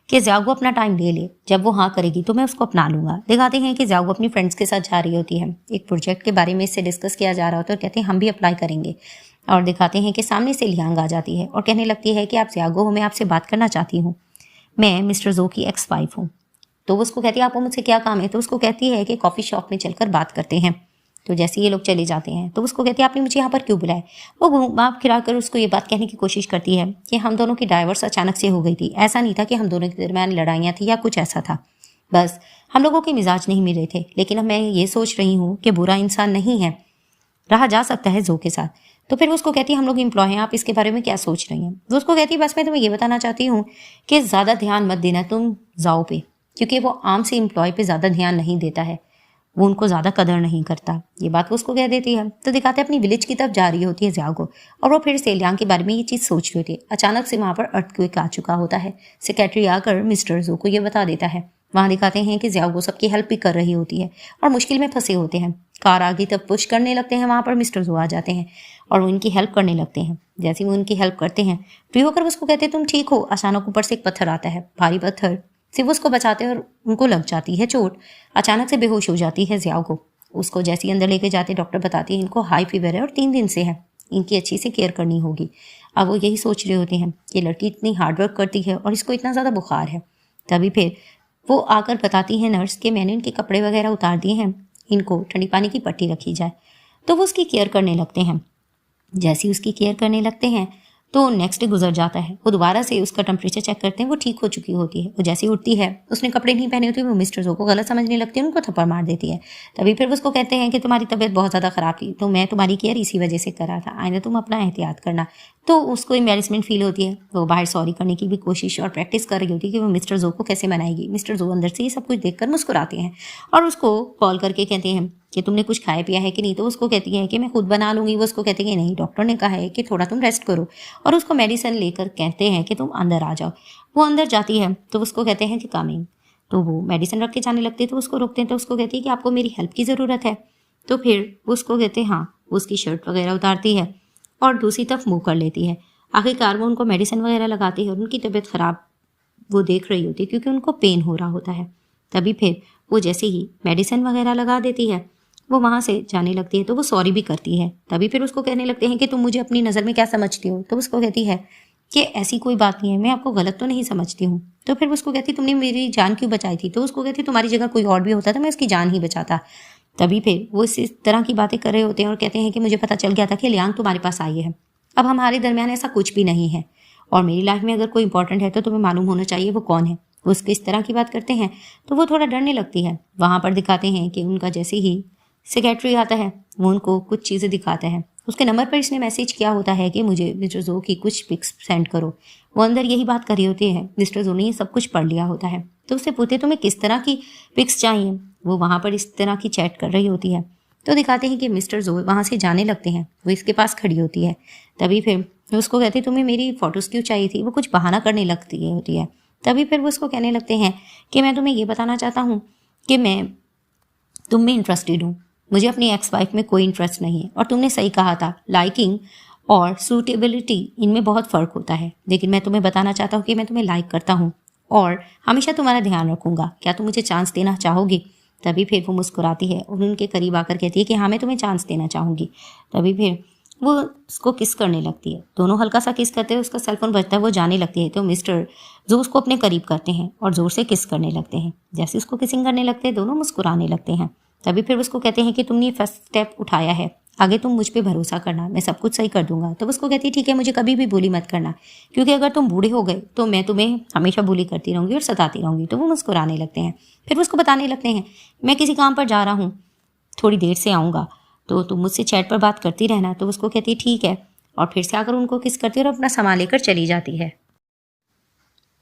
कि ज़ियाओगो अपना टाइम ले ले, जब वो हाँ करेगी तो मैं उसको अपना लूँगा। दिखाते हैं कि ज़ियाओगो अपनी फ्रेंड्स के साथ जा रही होती है। एक प्रोजेक्ट के बारे में इससे डिस्कस किया जा रहा होता है और कहते हैं हम भी अप्लाई करेंगे। और दिखाते हैं कि सामने से लियांग आ जाती है और कहने लगती है कि आप ज़ियाओगो हो, मैं आपसे बात करना चाहती हूँ, मैं मिस्टर जो की एक्स वाइफ हूँ। तो वो उसको कहती है आपको मुझसे क्या काम है? तो उसको कहती है कि कॉफ़ी शॉप में चलकर बात करते हैं। तो जैसे ये लोग चले जाते हैं तो उसको कहती है आपने मुझे यहाँ पर क्यों बुलाया? वो घुमा फिरा कर उसको ये बात कहने की कोशिश करती है कि हम दोनों की डाइवोर्स अचानक से हो गई थी, ऐसा नहीं था कि हम दोनों के दरमियान लड़ाइयाँ थी या कुछ ऐसा था, बस हम लोगों के मिजाज नहीं मिल रहे थे। लेकिन अब मैं ये सोच रही हूँ कि बुरा इंसान नहीं है, रहा जा सकता है जो के साथ। तो फिर उसको कहती है हम लोग एम्प्लॉय हैं, आप इसके बारे में क्या सोच रही हैं? तो उसको कहती है बस मैं तुम्हें ये बताना चाहती हूँ कि ज़्यादा ध्यान मत देना तुम जाओ पे, क्योंकि वो आम से एम्प्लॉय पे ज़्यादा ध्यान नहीं देता है, वो उनको ज़्यादा कदर नहीं करता। ये बात वो उसको कह देती है। तो दिखाते अपनी विलेज की तरफ जा रही होती है ज़ियाओगो और वो फिर से लियांग के बारे में ये चीज़ सोच रही होती है। अचानक से वहाँ पर अर्थक्वेक आ चुका होता है। सेक्रेटरी आकर मिस्टर जो को ये बता देता है। वहाँ दिखाते हैं कि ज़ियाओगो सबकी हेल्प भी कर रही होती है और मुश्किल में फंसे होते हैं। कार आगे तब पुश करने लगते हैं, वहाँ पर मिस्टर जो आ जाते हैं और वो इनकी हेल्प करने लगते हैं। जैसे वो उनकी हेल्प करते हैं फ्री होकर उसको कहते हैं तुम ठीक हो? अचानक ऊपर से एक पत्थर आता है, भारी पत्थर, सिर्फ उसको बचाते हैं और उनको लग जाती है चोट। अचानक से बेहोश हो जाती है ज़ियाओगो। उसको जैसे ही अंदर लेके जाते डॉक्टर बताती है इनको हाई फीवर है और 3 दिन से है, इनकी अच्छी से केयर करनी होगी। अब वो यही सोच रहे होते हैं कि लड़की इतनी हार्डवर्क करती है और इसको इतना ज़्यादा बुखार है। तभी फिर वो आकर बताती है नर्स कि मैंने इनके कपड़े वगैरह उतार दिए हैं, इनको ठंडी पानी की पट्टी रखी जाए। तो वो उसकी केयर करने लगते हैं। जैसे ही उसकी केयर करने लगते हैं तो नेक्स्ट डे गुजर जाता है। वो दोबारा से उसका टेम्परेचर चेक करते हैं, वो ठीक हो चुकी होती है। वो जैसे ही उठती है, उसने कपड़े नहीं पहने होते, वो मिस्टर जो को गलत समझने लगती है, उनको थप्पड़ मार देती है। तभी फिर उसको कहते हैं कि तुम्हारी तबीयत बहुत ज़्यादा ख़राब थी, तो मैं तुम्हारी केयर इसी वजह से कर रहा था, आइंदा तुम अपना एहतियात करना। तो उसको एम्बैरेसमेंट फील होती है। वो बाहर सॉरी करने की भी कोशिश और प्रैक्टिस कर रही होती है कि वो मिस्टर जो को कैसे मनाएगी। मिस्टर जो अंदर से ये सब कुछ देखकर मुस्कुराते हैं और उसको कॉल करके कहते हैं कि तुमने कुछ खाया पिया है कि नहीं। तो उसको कहती है कि मैं खुद बना लूँगी। वो उसको कहती है कि नहीं, डॉक्टर ने कहा है कि थोड़ा तुम रेस्ट करो, और उसको मेडिसिन लेकर कहते हैं कि तुम अंदर आ जाओ। वो अंदर जाती है तो उसको कहते हैं कि कमिंग। तो वो मेडिसिन रख के जाने लगते हैं तो उसको रोकते हैं। तो उसको कहती है कि आपको मेरी हेल्प की ज़रूरत है। तो फिर उसको कहते हैं हाँ। उसकी शर्ट वगैरह उतारती है और दूसरी तरफ मुँह कर लेती है। आखिरकार वो उनको मेडिसिन वगैरह लगाती है और उनकी तबीयत ख़राब वो देख रही होती है क्योंकि उनको पेन हो रहा होता है। तभी फिर वो जैसे ही मेडिसिन वगैरह लगा देती है, वो वहाँ से जाने लगती है। तो वो सॉरी भी करती है। तभी फिर उसको कहने लगते हैं कि तुम मुझे अपनी नज़र में क्या समझती हो। तो उसको कहती है कि ऐसी कोई बात नहीं है, मैं आपको गलत तो नहीं समझती हूँ। तो फिर उसको कहती तुमने मेरी जान क्यों बचाई थी। तो उसको कहती तुम्हारी जगह कोई और भी होता तो मैं उसकी जान ही बचाता। तभी फिर वो इस तरह की बातें कर रहे होते हैं और कहते हैं कि मुझे पता चल गया था कि लियांग तुम्हारे पास आई है। अब हमारे दरमियान ऐसा कुछ भी नहीं है और मेरी लाइफ में अगर कोई इंपॉर्टेंट है तो तुम्हें मालूम होना चाहिए वो कौन है। वो उसको इस तरह की बात करते हैं तो वो थोड़ा डरने लगती है। वहाँ पर दिखाते हैं कि उनका जैसे ही सेक्रेटरी आता है वो उनको कुछ चीज़ें दिखाता है। उसके नंबर पर इसने मैसेज किया होता है कि मुझे मिस्टर जो की कुछ पिक्स सेंड करो। वो अंदर यही बात कर रही होती है। मिस्टर जो ने ये सब कुछ पढ़ लिया होता है तो उससे पूछते तुम्हें किस तरह की पिक्स चाहिए। वो वहाँ पर इस तरह की चैट कर रही होती है। तो दिखाते हैं कि मिस्टर जो वहाँ से जाने लगते हैं। वो इसके पास खड़ी होती है। तभी फिर उसको कहते तुम्हें मेरी फ़ोटोज़ क्यों चाहिए थी। वो कुछ बहाना करने लगती होती है। तभी फिर वो उसको कहने लगते हैं कि मैं तुम्हें ये बताना चाहता हूँ कि मैं तुम में इंटरेस्टेड हूँ, मुझे अपनी एक्स वाइफ में कोई इंटरेस्ट नहीं है। और तुमने सही कहा था, लाइकिंग और सूटेबिलिटी इनमें बहुत फ़र्क होता है। लेकिन मैं तुम्हें बताना चाहता हूँ कि मैं तुम्हें लाइक करता हूँ और हमेशा तुम्हारा ध्यान रखूँगा। क्या तुम मुझे चांस देना चाहोगी। तभी फिर वो मुस्कुराती है और उनके करीब आकर कहती है कि हाँ मैं तुम्हें चांस देना चाहूँगी। तभी फिर वो उसको किस करने लगती है। दोनों हल्का सा किस करते हैं। उसका सेलफोन बजता है, वो जाने लगती है। तो मिस्टर जो उसको अपने करीब करते हैं और ज़ोर से किस करने लगते हैं। जैसे उसको किसिंग करने लगते हैं दोनों मुस्कुराने लगते हैं। तभी फिर उसको कहते हैं कि तुमने फर्स्ट स्टेप उठाया है, आगे तुम मुझ पे भरोसा करना, मैं सब कुछ सही कर दूंगा। तो उसको कहती है ठीक है, मुझे कभी भी बुली मत करना, क्योंकि अगर तुम बूढ़े हो गए तो मैं तुम्हें हमेशा बुली करती रहूँगी और सताती रहूँगी। तो वो मुस्कुराने लगते हैं। फिर उसको बताने लगते हैं मैं किसी काम पर जा रहा हूँ, थोड़ी देर से आऊँगा, तो तुम मुझसे चैट पर बात करती रहना। तो उसको कहती है ठीक है, और फिर से आकर उनको किस करती है और अपना सामान लेकर चली जाती है।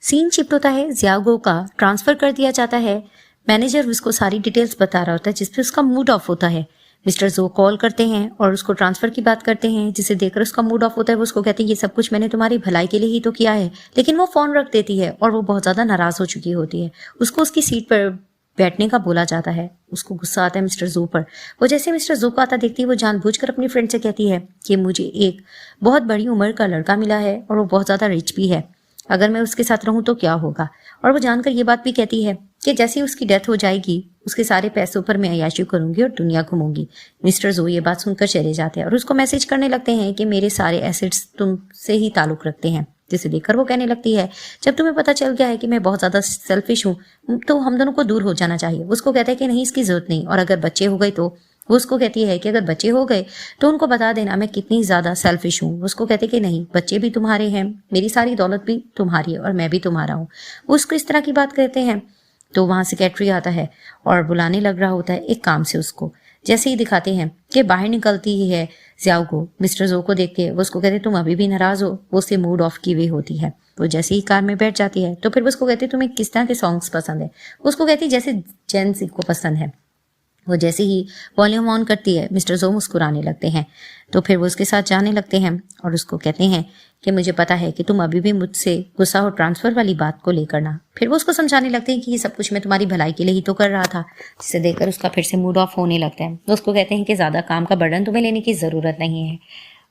सीन शिफ्ट होता है, जियागो का ट्रांसफ़र कर दिया जाता है। मैनेजर उसको सारी डिटेल्स बता रहा होता है जिस पे उसका मूड ऑफ होता है। मिस्टर जो कॉल करते हैं और उसको ट्रांसफ़र की बात करते हैं, जिसे देखकर उसका मूड ऑफ होता है। वो उसको कहते हैं ये सब कुछ मैंने तुम्हारी भलाई के लिए ही तो किया है। लेकिन वो फ़ोन रख देती है और वो बहुत ज़्यादा नाराज़ हो चुकी होती है। उसको उसकी सीट पर बैठने का बोला जाता है। उसको गुस्सा आता है मिस्टर जो पर। वो जैसे मिस्टर जो को आता देखती है, वो जानबूझकर अपनी फ्रेंड से कहती है कि मुझे एक बहुत बड़ी उम्र का लड़का मिला है और वो बहुत ज़्यादा रिच भी है, अगर मैं उसके साथ रहूं तो क्या होगा। और वो जानकर ये बात भी कहती है कि जैसे ही उसकी डेथ हो जाएगी उसके सारे पैसों पर मैं अय्याशी करूंगी और दुनिया घूमूंगी। मिस्टर जो ये बात सुनकर चले जाते हैं और उसको मैसेज करने लगते हैं कि मेरे सारे एसेट्स तुमसे ही ताल्लुक रखते हैं। जिसे देखकर वो कहने लगती है जब तुम्हें पता चल गया है कि मैं बहुत ज़्यादा सेल्फिश हूँ तो हम दोनों को दूर हो जाना चाहिए। उसको कहता है कि नहीं, इसकी ज़रूरत नहीं, और अगर बच्चे हो गए तो वो उसको कहती है कि अगर बच्चे हो गए तो उनको बता देना मैं कितनी ज़्यादा सेल्फिश हूँ। उसको कहते कि नहीं, बच्चे भी तुम्हारे हैं, मेरी सारी दौलत भी तुम्हारी है और मैं भी तुम्हारा हूँ। वो उसको इस तरह की बात कहते हैं तो वहाँ सेक्रेटरी आता है और बुलाने लग रहा होता है एक काम से उसको। जैसे ही दिखाते हैं कि बाहर निकलती ही है जियागो, मिस्टर जो को देख के वो उसको कहते तुम अभी भी नाराज़ हो। वो उससे मूड ऑफ की हुई होती है। वो जैसे ही कार में बैठ जाती है तो फिर वो उसको कहती तुम्हें किस तरह के सॉन्ग्स पसंद है। उसको कहती जैसे जेन ज़ी को पसंद है। वो जैसे ही वॉल्यूम ऑन करती है मिस्टर जो मुस्कुराने लगते हैं। तो फिर वो उसके साथ जाने लगते हैं और उसको कहते हैं कि मुझे पता है कि तुम अभी भी मुझसे गुस्सा और ट्रांसफ़र वाली बात को लेकर ना। फिर वो उसको समझाने लगते हैं कि ये सब कुछ मैं तुम्हारी भलाई के लिए ही तो कर रहा था। जिसे देखकर उसका फिर से मूड ऑफ होने लगता है। तो उसको कहते हैं कि ज़्यादा काम का बर्डन तुम्हें लेने की ज़रूरत नहीं है।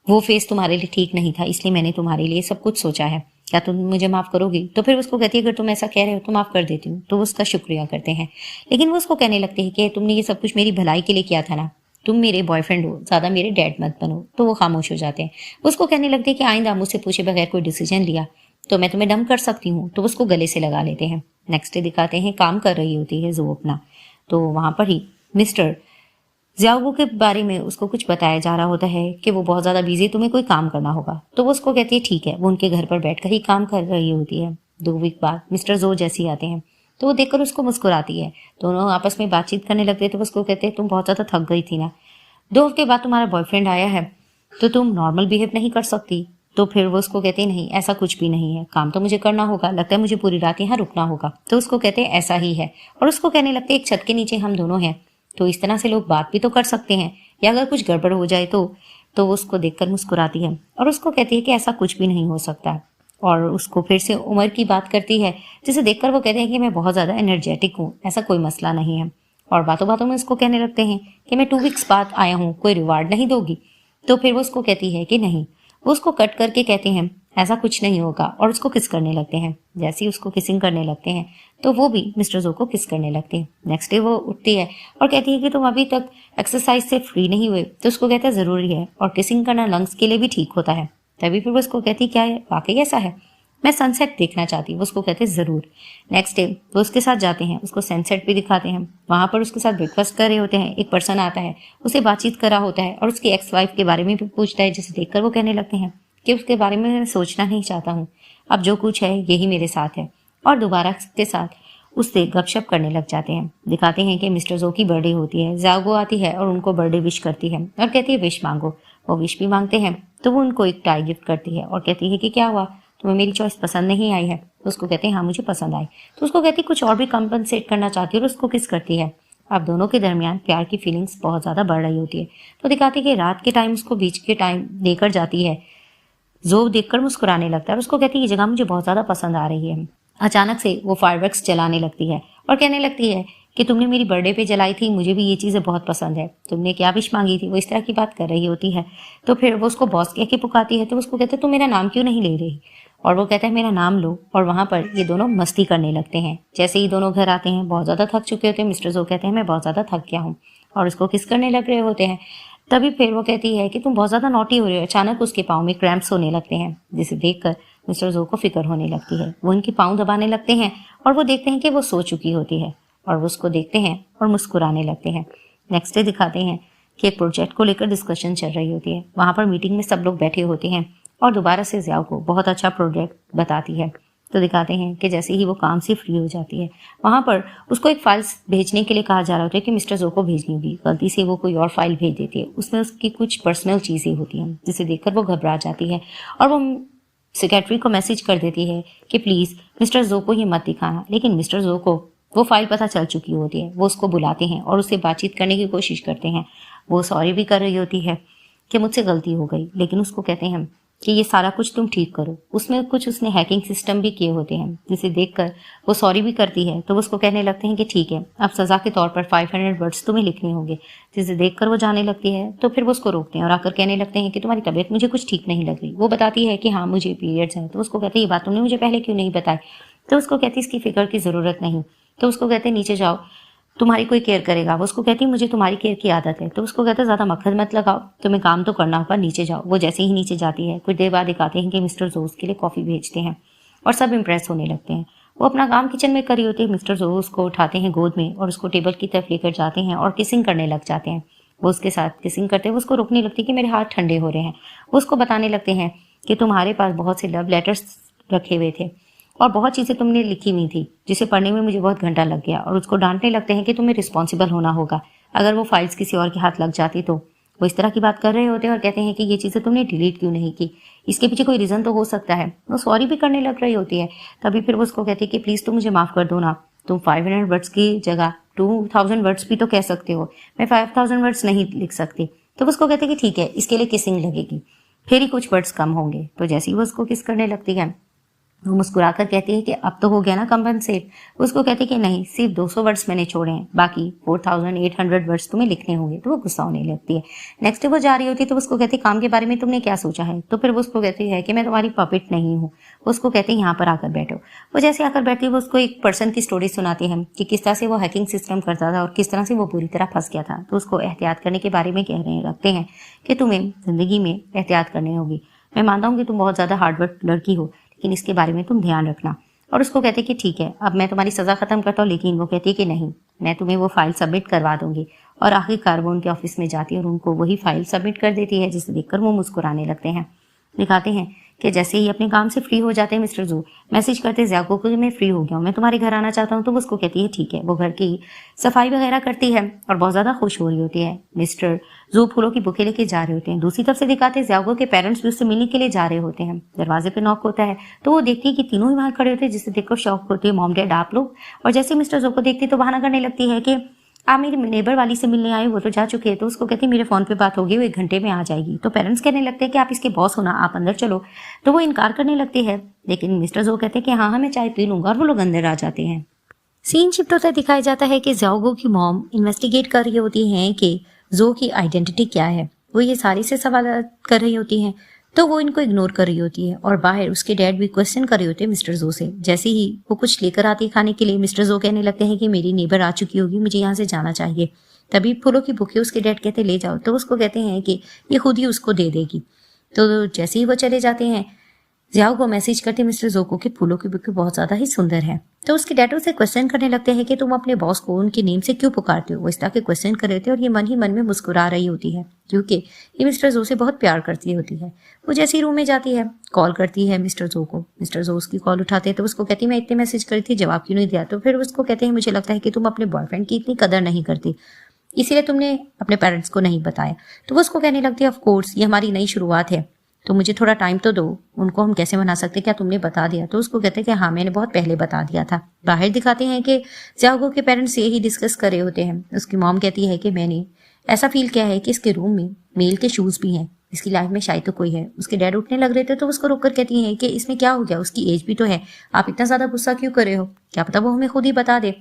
वो फेस तुम्हारे लिए ठीक नहीं था, इसलिए मैंने तुम्हारे लिए सब कुछ सोचा है, क्या तुम मुझे माफ करोगी? तो फिर उसको कहती है अगर तुम ऐसा कह रहे हो तो माफ कर देती हूँ। तो वो उसका शुक्रिया करते हैं, लेकिन वो उसको कहने लगते हैं कि तुमने ये सब कुछ मेरी भलाई के लिए किया था ना, तुम मेरे बॉयफ्रेंड हो, ज्यादा मेरे डैड मत बनो। तो वो खामोश हो जाते हैं। उसको कहने लगते हैं कि आइंदा मुझसे पूछे बगैर कोई डिसीजन लिया तो मैं तुम्हें डंप कर सकती हूँ। तो उसको गले से लगा लेते हैं। नेक्स्ट डे दिखाते हैं काम कर रही होती है जो अपना, तो वहां पर ही मिस्टर जियाओगो के बारे में उसको कुछ बताया जा रहा होता है कि वो बहुत ज्यादा बिजी है, तुम्हें कोई काम करना होगा। तो वो उसको कहती है ठीक है। वो उनके घर पर बैठकर ही काम कर रही होती है। 2 वीक बाद मिस्टर जो जैसी आते हैं तो वो देखकर उसको मुस्कुराती है। दोनों आपस में बातचीत करने लगते हैं। तो उसको कहते हैं तुम बहुत ज्यादा थक गई थी ना, 2 हफ्ते बाद तुम्हारा बॉयफ्रेंड आया है तो तुम नॉर्मल बिहेव नहीं कर सकती। तो फिर वो उसको कहते हैं नहीं ऐसा कुछ भी नहीं है, काम तो मुझे करना होगा, लगता है मुझे पूरी रात यहाँ रुकना होगा। तो उसको कहते हैं ऐसा ही है, और उसको कहने लगते हैं एक छत के नीचे हम दोनों हैं तो इस तरह से लोग बात भी तो कर सकते हैं, या अगर कुछ गड़बड़ हो जाए तो वो उसको देखकर मुस्कुराती है और उसको कहती है कि ऐसा कुछ भी नहीं हो सकता। और उसको फिर से उम्र की बात करती है, जिसे देखकर वो कहते हैं कि मैं बहुत ज़्यादा एनर्जेटिक हूँ, ऐसा कोई मसला नहीं है। और बातों बातों में उसको कहने लगते हैं कि मैं 2 वीक्स बाद आया हूँ, कोई रिवार्ड नहीं दोगी? तो फिर वो उसको कहती है कि नहीं। वो उसको कट करके कहते हैं ऐसा कुछ नहीं होगा, और उसको किस करने लगते हैं। जैसे ही उसको किसिंग करने लगते हैं तो वो भी मिस्टर जो को किस करने लगते हैं। नेक्स्ट डे वो उठती है और कहती है कि तुम अभी तक एक्सरसाइज से फ्री नहीं हुए। तो उसको कहता है ज़रूरी है, और किसिंग करना लंग्स के लिए भी ठीक होता है। तभी फिर वो उसको कहती क्या है, वाकई ऐसा है, मैं सनसेट देखना चाहती हूँ। वो उसको कहते हैं ज़रूर। नेक्स्ट डे वो उसके साथ जाते हैं, उसको सनसेट भी दिखाते हैं। वहाँ पर उसके साथ ब्रेकफास्ट कर रहे होते हैं। एक पर्सन आता है, उसे बातचीत करा होता है और उसकी एक्स वाइफ के बारे में भी पूछता है, जिसे देखकर वो कहने लगते हैं कि उसके बारे में मैं सोचना नहीं चाहता हूँ, अब जो कुछ है यही मेरे साथ है। और दोबारा के साथ उससे गपशप करने लग जाते हैं। दिखाते हैं कि मिस्टर जो की बर्थडे होती है। जाओगो आती है और उनको बर्थडे विश करती है और कहती है विश मांगो। वो विश भी मांगते हैं तो वो उनको एक टाई गिफ्ट करती है और कहती है कि क्या हुआ, तुम्हें मेरी चॉइस पसंद नहीं आई है? तो उसको कहते हैं हाँ मुझे पसंद आई। तो उसको कहती है कुछ और भी कंपनसेट करना चाहती है और उसको किस करती है। अब दोनों के दरमियान प्यार की फीलिंग्स बहुत ज़्यादा बढ़ रही होती है। तो दिखाती है कि रात के टाइम उसको बीच के टाइम लेकर जाती है। जो देखकर मुस्कुराने लगता है और उसको कहती है ये जगह मुझे बहुत ज़्यादा पसंद आ रही है। अचानक से वो फायरवर्क्स जलाने लगती है और कहने लगती है कि तुमने मेरी बर्थडे पे जलाई थी, मुझे भी ये चीज़ें बहुत पसंद है, तुमने क्या विश मांगी थी? वो इस तरह की बात कर रही होती है। तो फिर वो उसको बॉस कह के पुकारती है। तो उसको कहते हैं तुम मेरा नाम क्यों नहीं ले रही? और वो कहता है मेरा नाम लो। और वहाँ पर ये दोनों मस्ती करने लगते हैं। जैसे ही दोनों घर आते हैं बहुत ज़्यादा थक चुके होते हैं। मिस्टर जो कहते हैं मैं बहुत ज़्यादा थक गया हूँ, और उसको किस करने लग रहे होते हैं। तभी फिर वो कहती है कि तुम बहुत ज़्यादा नॉटी हो रही हो। अचानक उसके पाँव में क्रैम्प्स होने लगते हैं, जिसे देखकर मिस्टर जो को फिक्र होने लगती है। वो उनके पाँव दबाने लगते हैं और वो देखते हैं कि वो सो चुकी होती है, और वो उसको देखते हैं और मुस्कुराने लगते हैं। नेक्स्ट डे दिखाते हैं कि एक प्रोजेक्ट को लेकर डिस्कशन चल रही होती है। वहाँ पर मीटिंग में सब लोग बैठे होते हैं और दोबारा से जियाओ को बहुत अच्छा प्रोजेक्ट बताती है। तो दिखाते हैं कि जैसे ही वो काम से फ्री हो जाती है, वहाँ पर उसको एक फाइल भेजने के लिए कहा जा रहा होता है कि मिस्टर जो को भेजनी होगी। गलती से वो कोई और फाइल भेज देती है, उसमें उसकी कुछ पर्सनल चीज़ें होती हैं, जिसे देखकर वो घबरा जाती है और वो सेक्रेटरी को मैसेज कर देती है कि प्लीज़ मिस्टर जो को ये मत दिखाना। लेकिन मिस्टर जो को वो फाइल पता चल चुकी होती है। वो उसको बुलाते हैं और उससे बातचीत करने की कोशिश करते हैं। वो सॉरी भी कर रही होती है कि मुझसे गलती हो गई, लेकिन उसको कहते हैं कि ये सारा कुछ तुम ठीक करो। उसमें कुछ उसने हैकिंग सिस्टम भी किए होते हैं, जिसे देखकर वो सॉरी भी करती है। तो वो उसको कहने लगते हैं कि ठीक है, अब सज़ा के तौर पर 500 वर्ड्स तुम्हें लिखने होंगे। जिसे देखकर वो जाने लगती है। तो फिर वो उसको रोकते हैं और आकर कहने लगते हैं कि तुम्हारी तबीयत मुझे कुछ ठीक नहीं लग रही। वो बताती है कि हाँ मुझे पीरियड्स हैं। तो उसको कहते हैं ये बात तुमने मुझे पहले क्यों नहीं बताई? तो उसको कहती इसकी फिक्र की ज़रूरत नहीं। तो उसको कहते हैं नीचे जाओ, तुम्हारी कोई केयर करेगा। वो उसको कहती है मुझे तुम्हारी केयर की आदत है। तो उसको कहते हैं ज़्यादा मक्खन मत लगाओ, तुम्हें काम तो करना होगा, नीचे जाओ। वो जैसे ही नीचे जाती है, कुछ देर बाद दिखाते हैं कि मिस्टर जो उसके लिए कॉफ़ी भेजते हैं और सब इम्प्रेस होने लगते हैं। वो अपना काम किचन में करी होती है। मिस्टर जो उसको उठाते हैं गोद में और उसको टेबल की तरफ लेकर जाते हैं और किसिंग करने लग जाते हैं। वो उसके साथ किसिंग करते हैं। वो उसको रोकने लगती है कि मेरे हाथ ठंडे हो रहे हैं। वो उसको बताने लगते हैं कि तुम्हारे पास बहुत से लव लेटर्स रखे हुए थे और बहुत चीज़ें तुमने लिखी हुई थी, जिसे पढ़ने में मुझे बहुत घंटा लग गया। और उसको डांटने लगते हैं कि तुम्हें रिस्पॉन्सिबल होना होगा, अगर वो फाइल्स किसी और के हाथ लग जाती तो। वो इस तरह की बात कर रहे होते हैं और कहते हैं कि ये चीज़ें तुमने डिलीट क्यों नहीं की, इसके पीछे कोई रीज़न तो हो सकता है। वो सॉरी भी करने लग रही होती है। तभी फिर वो उसको कहती है कि प्लीज़ तुम मुझे माफ़ कर दो ना, तुम 500 वर्ड्स की जगह 2000 वर्ड्स भी तो कह सकते हो, मैं 5000 वर्ड्स नहीं लिख सकती। तो वो उसको कहते हैं कि ठीक है, इसके लिए किसिंग लगेगी, फिर ही कुछ वर्ड्स कम होंगे। तो जैसे ही वो उसको किस करने लगती है, वो मुस्कुराकर कहती है कि अब तो हो गया ना कंपनसेट। उसको कहती है कि नहीं, सिर्फ 200 वर्ड्स मैंने छोड़े हैं, बाकी 4800 वर्ड्स तुम्हें लिखने होंगे। तो वो गुस्सा होने लगती है। नेक्स्ट डे वो जा रही होती है तो उसको कहती है काम के बारे में तुमने क्या सोचा है। तो फिर वो उसको कहती है कि मैं तुम्हारी पपेट नहीं हूँ। उसको कहते हैं यहाँ पर आकर बैठो। वो जैसे आकर बैठती है वो उसको एक पर्सन की स्टोरी सुनाती है कि किस तरह से वो हैकिंग सिस्टम करता था और किस तरह से वो पूरी तरह फंस गया था। तो उसको एहतियात करने के बारे में कह रहे रखते हैं कि तुम्हें जिंदगी में एहतियात करनी होगी। मैं मानता हूँ कि तुम बहुत ज़्यादा हार्डवर्क लड़की हो, लेकिन इसके बारे में तुम ध्यान रखना। और उसको कहते हैं कि ठीक है, अब मैं तुम्हारी सज़ा ख़त्म करता हूँ। लेकिन वो कहती है कि नहीं, मैं तुम्हें वो फाइल सबमिट करवा दूंगी। और आखिरकार वो उनके ऑफिस में जाती है और उनको वही फाइल सबमिट कर देती है, जिसे देखकर वो मुस्कुराने लगते हैं। दिखाते हैं कि जैसे ही अपने काम से फ्री हो जाते हैं मिस्टर जू मैसेज करते ज़ियागो को कि मैं फ्री हो गया हूँ, मैं तुम्हारे घर आना चाहता हूँ। तो वो उसको कहती है ठीक है। वो घर की सफाई वगैरह करती है और बहुत ज़्यादा खुश हो रही होती है। मिस्टर जू फूलों की बुके लेके जा रहे होते हैं। दूसरी तरफ से दिखाते हैं ज़ियागो के पेरेंट्स भी उससे मिलने के लिए जा रहे होते हैं। दरवाजे पे नॉक होता है तो वो देखती है कि तीनों ही वहाँ खड़े होते हैं, जिसे देखकर शॉक होती है मॉम डैड आप लोग। और जैसे मिस्टर जू को देखती है तो बहाना करने लगती है कि आप मेरी नेबर वाली से मिलने आए, वो तो जा चुके हैं। तो उसको कहती है मेरे फ़ोन पे बात होगी, वो 1 घंटे में आ जाएगी। तो पेरेंट्स कहने लगते हैं कि आप इसके बॉस हो ना, आप अंदर चलो। तो वो इनकार करने लगती है, लेकिन मिस्टर जो कहते हैं कि हाँ हाँ मैं चाय पी लूँगा, और वो लोग अंदर आ जाते हैं। सीन शिफ्ट होता दिखाया जाता है कि ज़ियागो की मॉम इन्वेस्टिगेट कर रही होती हैं कि जो की आइडेंटिटी क्या है। वो ये सारी से सवाल कर रही होती हैं तो वो इनको इग्नोर कर रही होती है। और बाहर उसके डैड भी क्वेश्चन कर रहे होते हैं मिस्टर जो से। जैसे ही वो कुछ लेकर आती है खाने के लिए, मिस्टर जो कहने लगते हैं कि मेरी नेबर आ चुकी होगी, मुझे यहाँ से जाना चाहिए। तभी फूलों की बुके उसके डैड कहते ले जाओ। तो उसको कहते हैं कि ये खुद ही उसको दे देगी। तो जैसे ही वो चले जाते हैं ज़ियाओ को मैसेज करते मिस्टर जोको के फूलों की बुके बहुत ज़्यादा ही सुंदर है। तो उसके डैड उसे क्वेश्चन करने लगते हैं कि तुम अपने बॉस को उनके नेम से क्यों पुकारते हो। वो इस तरह के क्वेश्चन कर रहे थे और ये मन ही मन में मुस्कुरा रही होती है, क्योंकि ये मिस्टर जो से बहुत प्यार करती होती है। वो जैसे ही रूम में जाती है कॉल करती है मिस्टर जो को। मिस्टर जो उसकी कॉल उठाते हैं तो उसको कहती है मैं इतने मैसेज करी थी, जवाब क्यों नहीं दिया। तो फिर उसको कहते हैं मुझे लगता है कि तुम अपने बॉयफ्रेंड की इतनी कदर नहीं करती, इसीलिए तुमने अपने पेरेंट्स को नहीं बताया। तो वो उसको कहने लगती है ऑफ कोर्स ये हमारी नई शुरुआत है, तो मुझे थोड़ा टाइम तो दो, उनको हम कैसे मना सकते, क्या तुमने बता दिया। तो उसको कहते हैं कि हाँ मैंने बहुत पहले बता दिया था। बाहर दिखाते हैं कि ज़ियागो के पेरेंट्स यही डिस्कस कर रहे होते हैं। उसकी मॉम कहती है कि मैंने ऐसा फील किया है कि इसके रूम में मेल के शूज़ भी हैं, इसकी लाइफ में शायद तो कोई है। उसके डैड उठने लग रहे थे तो उसको रोककर कहती है कि इसमें क्या हो गया, उसकी एज भी तो है, आप इतना ज़्यादा गुस्सा क्यों कर रहे हो, क्या पता वो हमें खुद ही बता दे।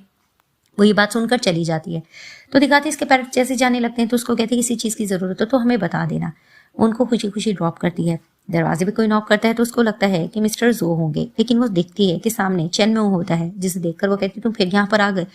वो ये बात सुनकर चली जाती है। तो दिखाते इसके पेरेंट्स जैसे जाने लगते हैं तो उसको कहते हैं किसी चीज़ की ज़रूरत हो तो हमें बता देना। उनको खुशी खुशी ड्रॉप करती है। दरवाजे पे कोई नॉक करता है तो उसको लगता है कि मिस्टर जो होंगे, लेकिन वो देखती है कि सामने चेनमो होता है, जिसे देखकर वो कहती है तुम फिर यहाँ पर आ गए।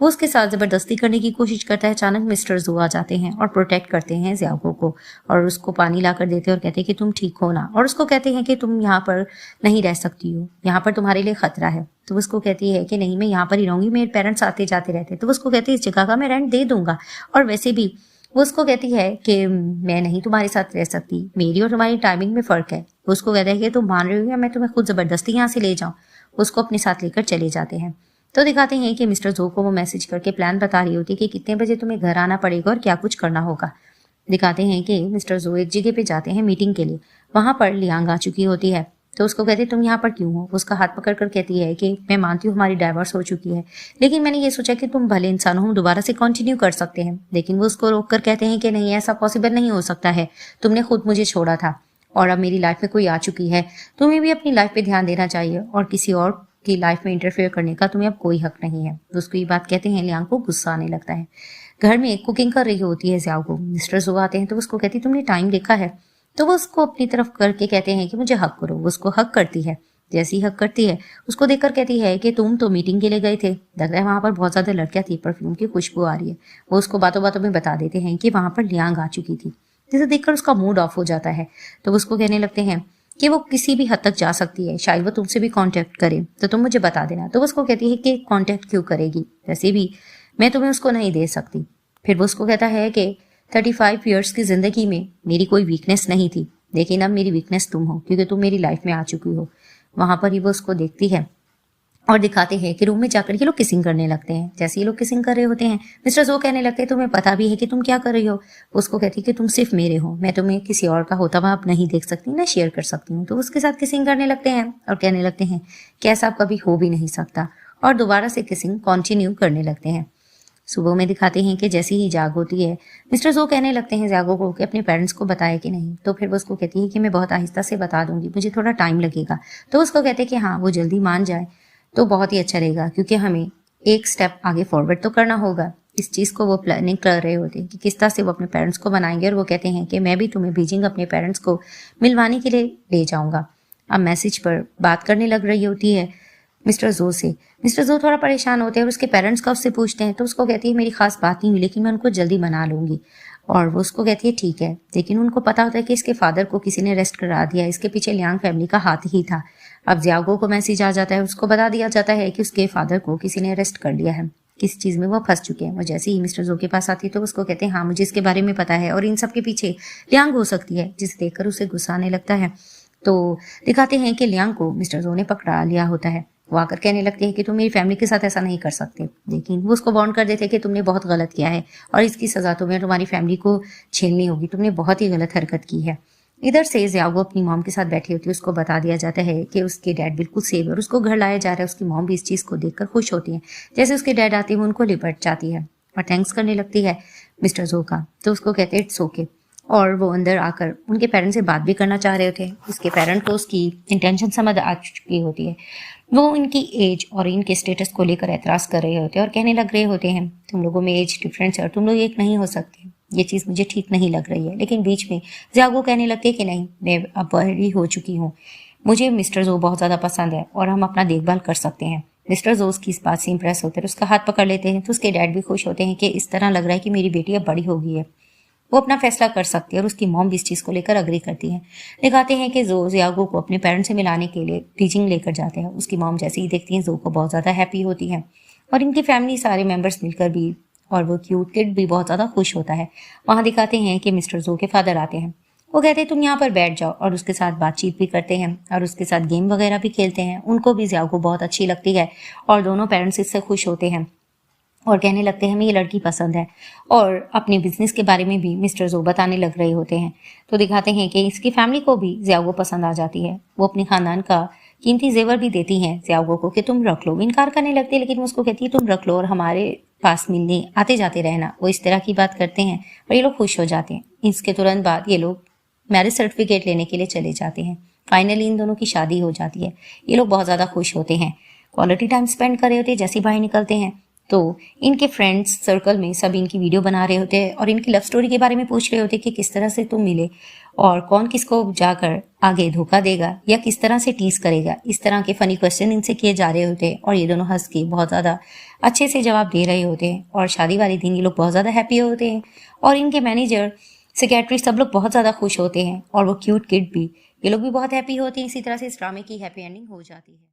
वो उसके साथ जबरदस्ती करने की कोशिश करता है। अचानक मिस्टर जो आ जाते हैं और प्रोटेक्ट करते हैं ज़ियागो को और उसको पानी ला कर देते हैं और कहते हैं कि तुम ठीक हो ना। और उसको कहते हैं कि तुम यहाँ पर नहीं रह सकती हो, यहाँ पर तुम्हारे लिए खतरा है। तो उसको कहती है कि नहीं मैं यहाँ पर ही रहूंगी, मेरे पेरेंट्स आते जाते रहते। तो उसको कहती है इस जगह का मैं रेंट दे दूंगा, और वैसे भी वो उसको कहती है कि मैं नहीं तुम्हारे साथ रह सकती, मेरी और तुम्हारी टाइमिंग में फ़र्क है। वो उसको कहता है कि तुम मान रही हो या मैं तुम्हें खुद ज़बरदस्ती यहाँ से ले जाऊँ। उसको अपने साथ लेकर चले जाते हैं। तो दिखाते हैं कि मिस्टर जो को वो मैसेज करके प्लान बता रही होती है कि कितने बजे तुम्हें घर आना पड़ेगा और क्या कुछ करना होगा। दिखाते हैं कि मिस्टर जो एक जगह पे जाते हैं मीटिंग के लिए। वहाँ पर लियांग आ चुकी होती है। तो उसको कहते तुम यहाँ पर क्यों हो। उसका हाथ पकड़ कर कहती है कि मैं मानती हूँ हमारी डाइवोर्स हो चुकी है, लेकिन मैंने ये सोचा कि तुम भले इंसान हो, हम दोबारा से कंटिन्यू कर सकते हैं। लेकिन वो उसको रोक कर कहते हैं कि नहीं ऐसा पॉसिबल नहीं हो सकता है, तुमने खुद मुझे छोड़ा था और अब मेरी लाइफ में कोई आ चुकी है, तुम्हें भी अपनी लाइफ पे ध्यान देना चाहिए और किसी और की लाइफ में इंटरफेयर करने का तुम्हें अब कोई हक नहीं है। तो उसको ये बात कहते हैं, लियांग को गुस्सा आने लगता है। घर में कुकिंग कर रही होती है ज़ियागो। मिस्टर जो आते हैं तो उसको कहती तुमने टाइम देखा है। तो वो उसको अपनी तरफ करके कहते हैं कि मुझे हक करो। वो उसको हक करती है। जैसे ही हक करती है उसको देखकर कहती है कि तुम तो मीटिंग के लिए गए थे, लग रहा है वहाँ पर बहुत ज़्यादा लड़कियाँ थी, परफ्यूम की खुशबू आ रही है। वो उसको बातों बातों में बता देते हैं कि वहाँ पर लियांग आ चुकी थी, जिसे देखकर उसका मूड ऑफ हो जाता है। तो वो उसको कहने लगते हैं कि वो किसी भी हद तक जा सकती है, शायद वो तुमसे भी कांटेक्ट करे, तो तुम मुझे बता देना। तो वो उसको कहती है कि कांटेक्ट क्यों करेगी, वैसे भी मैं तुम्हें उसको नहीं दे सकती। फिर वो उसको कहता है कि 35 ईयर्स की ज़िंदगी में मेरी कोई वीकनेस नहीं थी, लेकिन अब मेरी वीकनेस तुम हो, क्योंकि तुम मेरी लाइफ में आ चुकी हो। वहाँ पर ही वो उसको देखती है और दिखाते हैं कि रूम में जाकर ये लोग किसिंग करने लगते हैं। जैसे ये लोग किसिंग कर रहे होते हैं मिस्टर जो कहने लगते हैं तुम्हें पता भी है कि तुम क्या कर रही हो। उसको कहती है कि तुम सिर्फ मेरे हो, मैं तुम्हें किसी और का होता हुआ अब नहीं देख सकती, ना शेयर कर सकती हूँ। तो उसके साथ किसिंग करने लगते हैं और कहने लगते हैं कि ऐसा कभी हो भी नहीं सकता, और दोबारा से किसिंग कंटिन्यू करने लगते हैं। सुबह में दिखाते हैं कि जैसे ही जाग होती है, मिस्टर जो कहने लगते हैं ज़ियागो को कि अपने पेरेंट्स को बताया कि नहीं। तो फिर वो उसको कहती है कि मैं बहुत आहिस्ता से बता दूंगी, मुझे थोड़ा टाइम लगेगा। तो उसको कहते हैं कि हाँ, वो जल्दी मान जाए तो बहुत ही अच्छा रहेगा, क्योंकि हमें एक स्टेप आगे फॉरवर्ड तो करना होगा। इस चीज़ को वो प्लानिंग कर रहे होते हैं कि किस तरह से वो अपने पेरेंट्स को बनाएंगे। और वो कहते हैं कि मैं भी तुम्हें बीजिंग अपने पेरेंट्स को मिलवाने के लिए ले जाऊंगा। अब मैसेज पर बात करने लग रही होती है मिस्टर जो से। मिस्टर जो थोड़ा परेशान होते हैं और उसके पेरेंट्स का उससे पूछते हैं। तो उसको कहती है मेरी खास बात नहीं हुई, लेकिन मैं उनको जल्दी मना लूंगी। और वो उसको कहती है ठीक है, लेकिन उनको पता होता है कि इसके फादर को किसी ने अरेस्ट करा दिया, इसके पीछे लियांग फैमिली का हाथ ही था। अब जियागो को मैसेज आ जाता है, उसको बता दिया जाता है कि उसके फादर को किसी ने अरेस्ट कर लिया है, किस चीज़ में वो फंस चुके हैं। वो जैसे ही मिस्टर जो के पास आती है तो उसको कहते हैं हाँ, मुझे इसके बारे में पता है और इन सब के पीछे लियांग हो सकती है, जिसे देखकर उसे गुस्सा आने लगता है। तो दिखाते हैं कि लियांग को मिस्टर जो ने पकड़ा लिया होता है। वो आकर कहने लगते हैं कि तुम मेरी फैमिली के साथ ऐसा नहीं कर सकते, लेकिन वो उसको वार्न कर देते हैं कि तुमने बहुत गलत किया है और इसकी सजा तुम्हें तुम्हारी फैमिली को झेलनी होगी, तुमने बहुत ही गलत हरकत की है। इधर से जियागो अपनी मॉम के साथ बैठी होती है, उसको बता दिया जाता है कि उसके डैड बिल्कुल सेफ है और उसको घर लाया जा रहा है। उसकी मॉम भी इस चीज़ को देखकर खुश होती है। जैसे उसके डैड आते हैं वो उनको लिपट जाती है और थैंक्स करने लगती है मिस्टर जो का। तो उसको कहते हैं इट्स ओके। और वो अंदर आकर उनके पेरेंट्स से बात भी करना चाह रहे थे। उसके पेरेंट को उसकी इंटेंशन समझ आ चुकी होती है। वो इनकी एज और इनके स्टेटस को लेकर एतराज़ कर रहे होते हैं और कहने लग रहे होते हैं तुम लोगों में एज डिफरेंस है और तुम लोग एक नहीं हो सकते, ये चीज़ मुझे ठीक नहीं लग रही है। लेकिन बीच में जियागो कहने लगते कि नहीं, मैं अब बड़ी हो चुकी हूँ, मुझे मिस्टर जो बहुत ज़्यादा पसंद है और हम अपना देखभाल कर सकते हैं। मिस्टर जो उसकी इस बात से इंप्रेस होते हैं, उसका हाथ पकड़ लेते हैं। तो उसके डैड भी खुश होते हैं कि इस तरह लग रहा है कि मेरी बेटी अब बड़ी हो गई है, वो अपना फैसला कर सकती है। और उसकी मॉम भी इस चीज़ को लेकर अग्री करती है। दिखाते हैं कि जो जियागो को अपने पेरेंट्स से मिलाने के लिए बीजिंग लेकर जाते हैं। उसकी मॉम जैसे ही देखती है जो को बहुत ज़्यादा हैप्पी होती है और इनकी फैमिली सारे मेंबर्स मिलकर भी, और वो क्यूट किड भी बहुत ज़्यादा खुश होता है। वहाँ दिखाते हैं कि मिस्टर जो के फादर आते हैं। वो कहते हैं तुम यहाँ पर बैठ जाओ और उसके साथ बातचीत भी करते हैं और उसके साथ गेम वगैरह भी खेलते हैं। उनको भी जियागो बहुत अच्छी लगती है और दोनों पेरेंट्स इससे खुश होते हैं और कहने लगते हैं हमें ये लड़की पसंद है। और अपने बिजनेस के बारे में भी मिस्टर जो बताने लग रहे होते हैं। तो दिखाते हैं कि इसकी फैमिली को भी जियागो पसंद आ जाती है। वो अपने खानदान का कीमती जेवर भी देती हैं जियागो को कि तुम रख लो। इनकार करने लगती है, लेकिन वो उसको कहती है तुम रख लो और हमारे पास मिलने आते जाते रहना। वो इस तरह की बात करते हैं और ये लोग खुश हो जाते हैं। इसके तुरंत बाद ये लोग मैरिज सर्टिफिकेट लेने के लिए चले जाते हैं। फाइनली इन दोनों की शादी हो जाती है। ये लोग बहुत ज़्यादा खुश होते हैं, क्वालिटी टाइम स्पेंड कर रहे होते हैं। जैसे ही बाहर निकलते हैं तो इनके फ्रेंड्स सर्कल में सब इनकी वीडियो बना रहे होते हैं और इनकी लव स्टोरी के बारे में पूछ रहे होते हैं कि किस तरह से तुम मिले और कौन किसको जाकर आगे धोखा देगा या किस तरह से टीज करेगा। इस तरह के फनी क्वेश्चन इनसे किए जा रहे होते हैं और ये दोनों हंस के बहुत ज़्यादा अच्छे से जवाब दे रहे होते हैं। और शादी वाले दिन ये लोग बहुत ज़्यादा हैप्पी होते हैं और इनके मैनेजर, सेक्रेटरी सब लोग बहुत ज़्यादा खुश होते हैं और वो क्यूट किड भी, ये लोग भी बहुत हैप्पी होते हैं। इसी तरह से इस ड्रामे की हैप्पी एंडिंग हो जाती है।